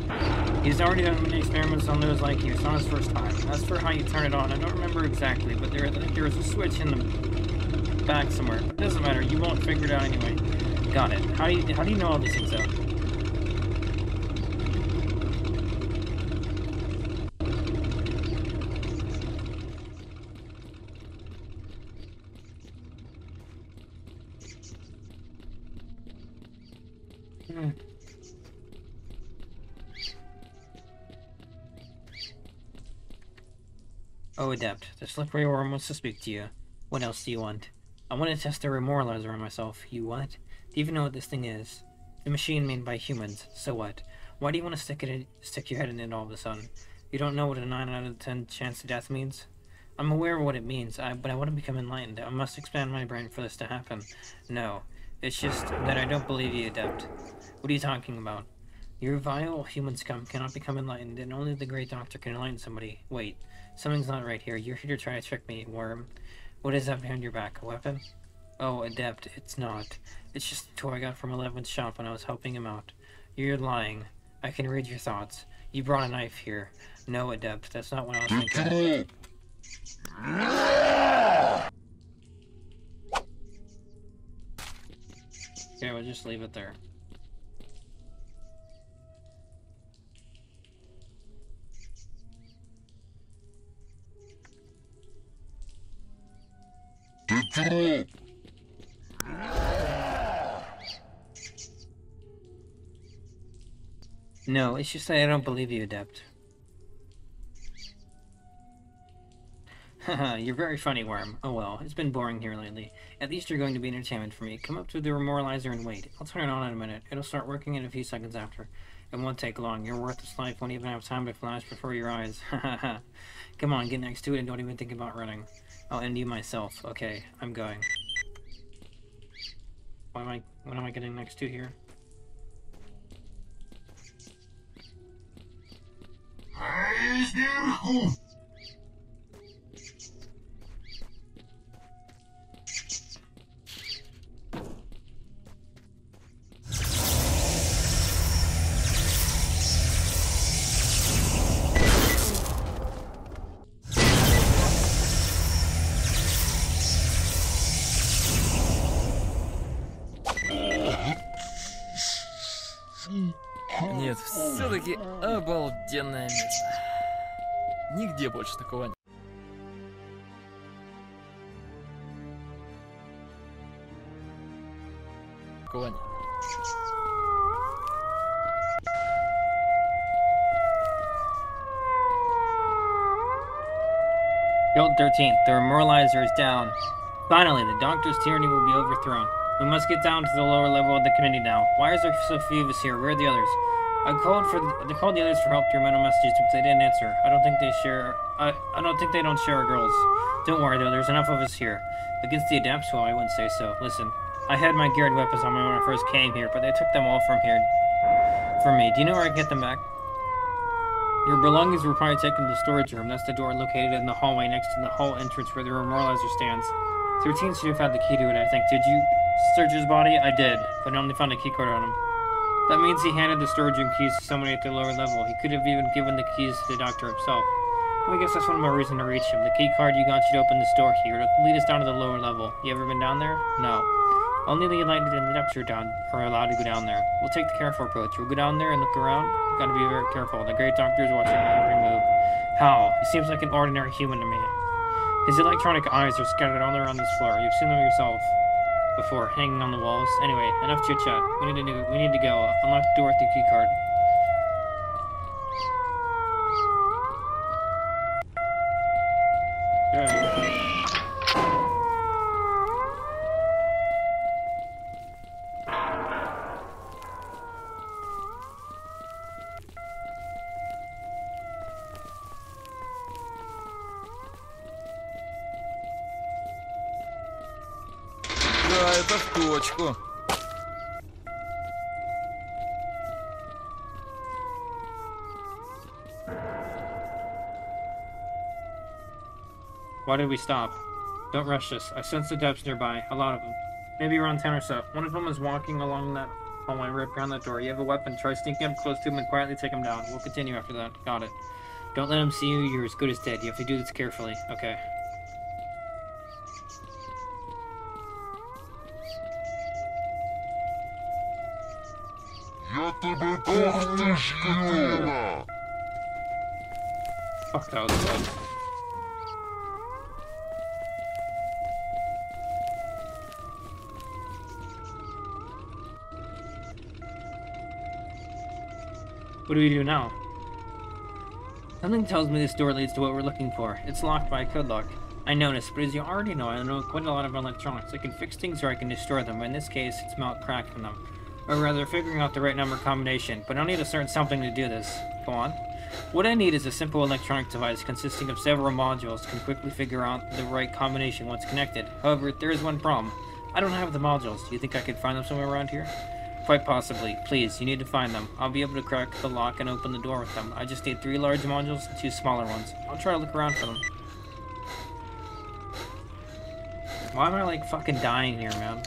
He's already done many experiments on those like you. It's not his first time. As for how you turn it on, I don't remember exactly, but there is a switch in the back somewhere. But it doesn't matter. You won't figure it out anyway. Got it. How do you know all these things out? Oh, Adept, the slippery worm wants to speak to you. What else do you want? I want to test the remoralizer on myself. You what? Do you even know what this thing is? The machine made by humans. So what? Why do you want to stick your head in it all of a sudden? You don't know what a 9 out of 10 chance of death means? I'm aware of what it means, but I want to become enlightened. I must expand my brain for this to happen. No, it's just that I don't believe you, Adept. What are you talking about? Your vile human scum cannot become enlightened, and only the great doctor can enlighten somebody. Wait, something's not right here. You're here to try to trick me, worm. What is that behind your back? A weapon? Oh, Adept, it's not. It's just a toy I got from 11's shop when I was helping him out. You're lying. I can read your thoughts. You brought a knife here. No, Adept, that's not what I was thinking. Okay, we'll just leave it there. No, it's just that I don't believe you, Adept. Haha, you're very funny, Worm. Oh well, it's been boring here lately. At least you're going to be entertainment for me. Come up to the remoralizer and wait. I'll turn it on in a minute. It'll start working in a few seconds after. It won't take long. Your worthless life won't even have time to flash before your eyes. Hahaha. Come on, get next to it and don't even think about running. I'll end you myself. Okay, I'm going. What am I getting next to here? нет, все-таки обалденное место. Нигде больше такого нет. Такого нет. Guild 13th, the Remoralizer is down. Finally, the Doctor's tyranny will be overthrown. We must get down to the lower level of the committee now. Why is there so few of us here? Where are the others? I called the others for help through mental messages, but they didn't answer. I don't think they don't share our girls. Don't worry though, there's enough of us here. Against the Adepts, well, I wouldn't say so. Listen, I had my geared weapons on me when I first came here, but they took them all from me. Do you know where I can get them back? Your belongings were probably taken to the storage room. That's the door located in the hallway next to the hall entrance where the Remoralizer stands. 13 should have had the key to it, I think. Did you search his body? I did, but I only found a key card on him. That means he handed the storage room keys to somebody at the lower level. He could have even given the keys to the Doctor himself. Well, I guess that's one more reason to reach him. The key card you got should open this door here to lead us down to the lower level. You ever been down there? No. Only the Enlightened and the Adepts are allowed to go down there. We'll take the careful approach. We'll go down there and look around. We've got to be very careful. The Great Doctor is watching my every move. How? He seems like an ordinary human to me. His electronic eyes are scattered all around this floor. You've seen them yourself before, hanging on the walls. Anyway, enough chit-chat. We need to go. Unlock the door with the key card. Good. Да, это в точку. Why did we stop? Don't rush us. I sense the depths nearby. A lot of them. Maybe around 10 or so. One of them is walking along that hallway right behind that door. You have a weapon. Try sneaking up close to him and quietly take him down. We'll continue after that. Got it. Don't let him see you. You're as good as dead. You have to do this carefully. Okay. Я тебе когти з'їла! Fuck, that was bad. What do we do now? Something tells me this door leads to what we're looking for. It's locked by a code lock. I noticed, but as you already know, I know quite a lot of electronics. I can fix things or I can destroy them. In this case, it's about cracking them. Or rather, figuring out the right number combination. But I'll need a certain something to do this. Go on. What I need is a simple electronic device consisting of several modules can quickly figure out the right combination once connected. However, there is one problem. I don't have the modules. Do you think I could find them somewhere around here? Quite possibly. Please, you need to find them. I'll be able to crack the lock and open the door with them. I just need 3 large modules and 2 smaller ones. I'll try to look around for them. Why am I like fucking dying here, man?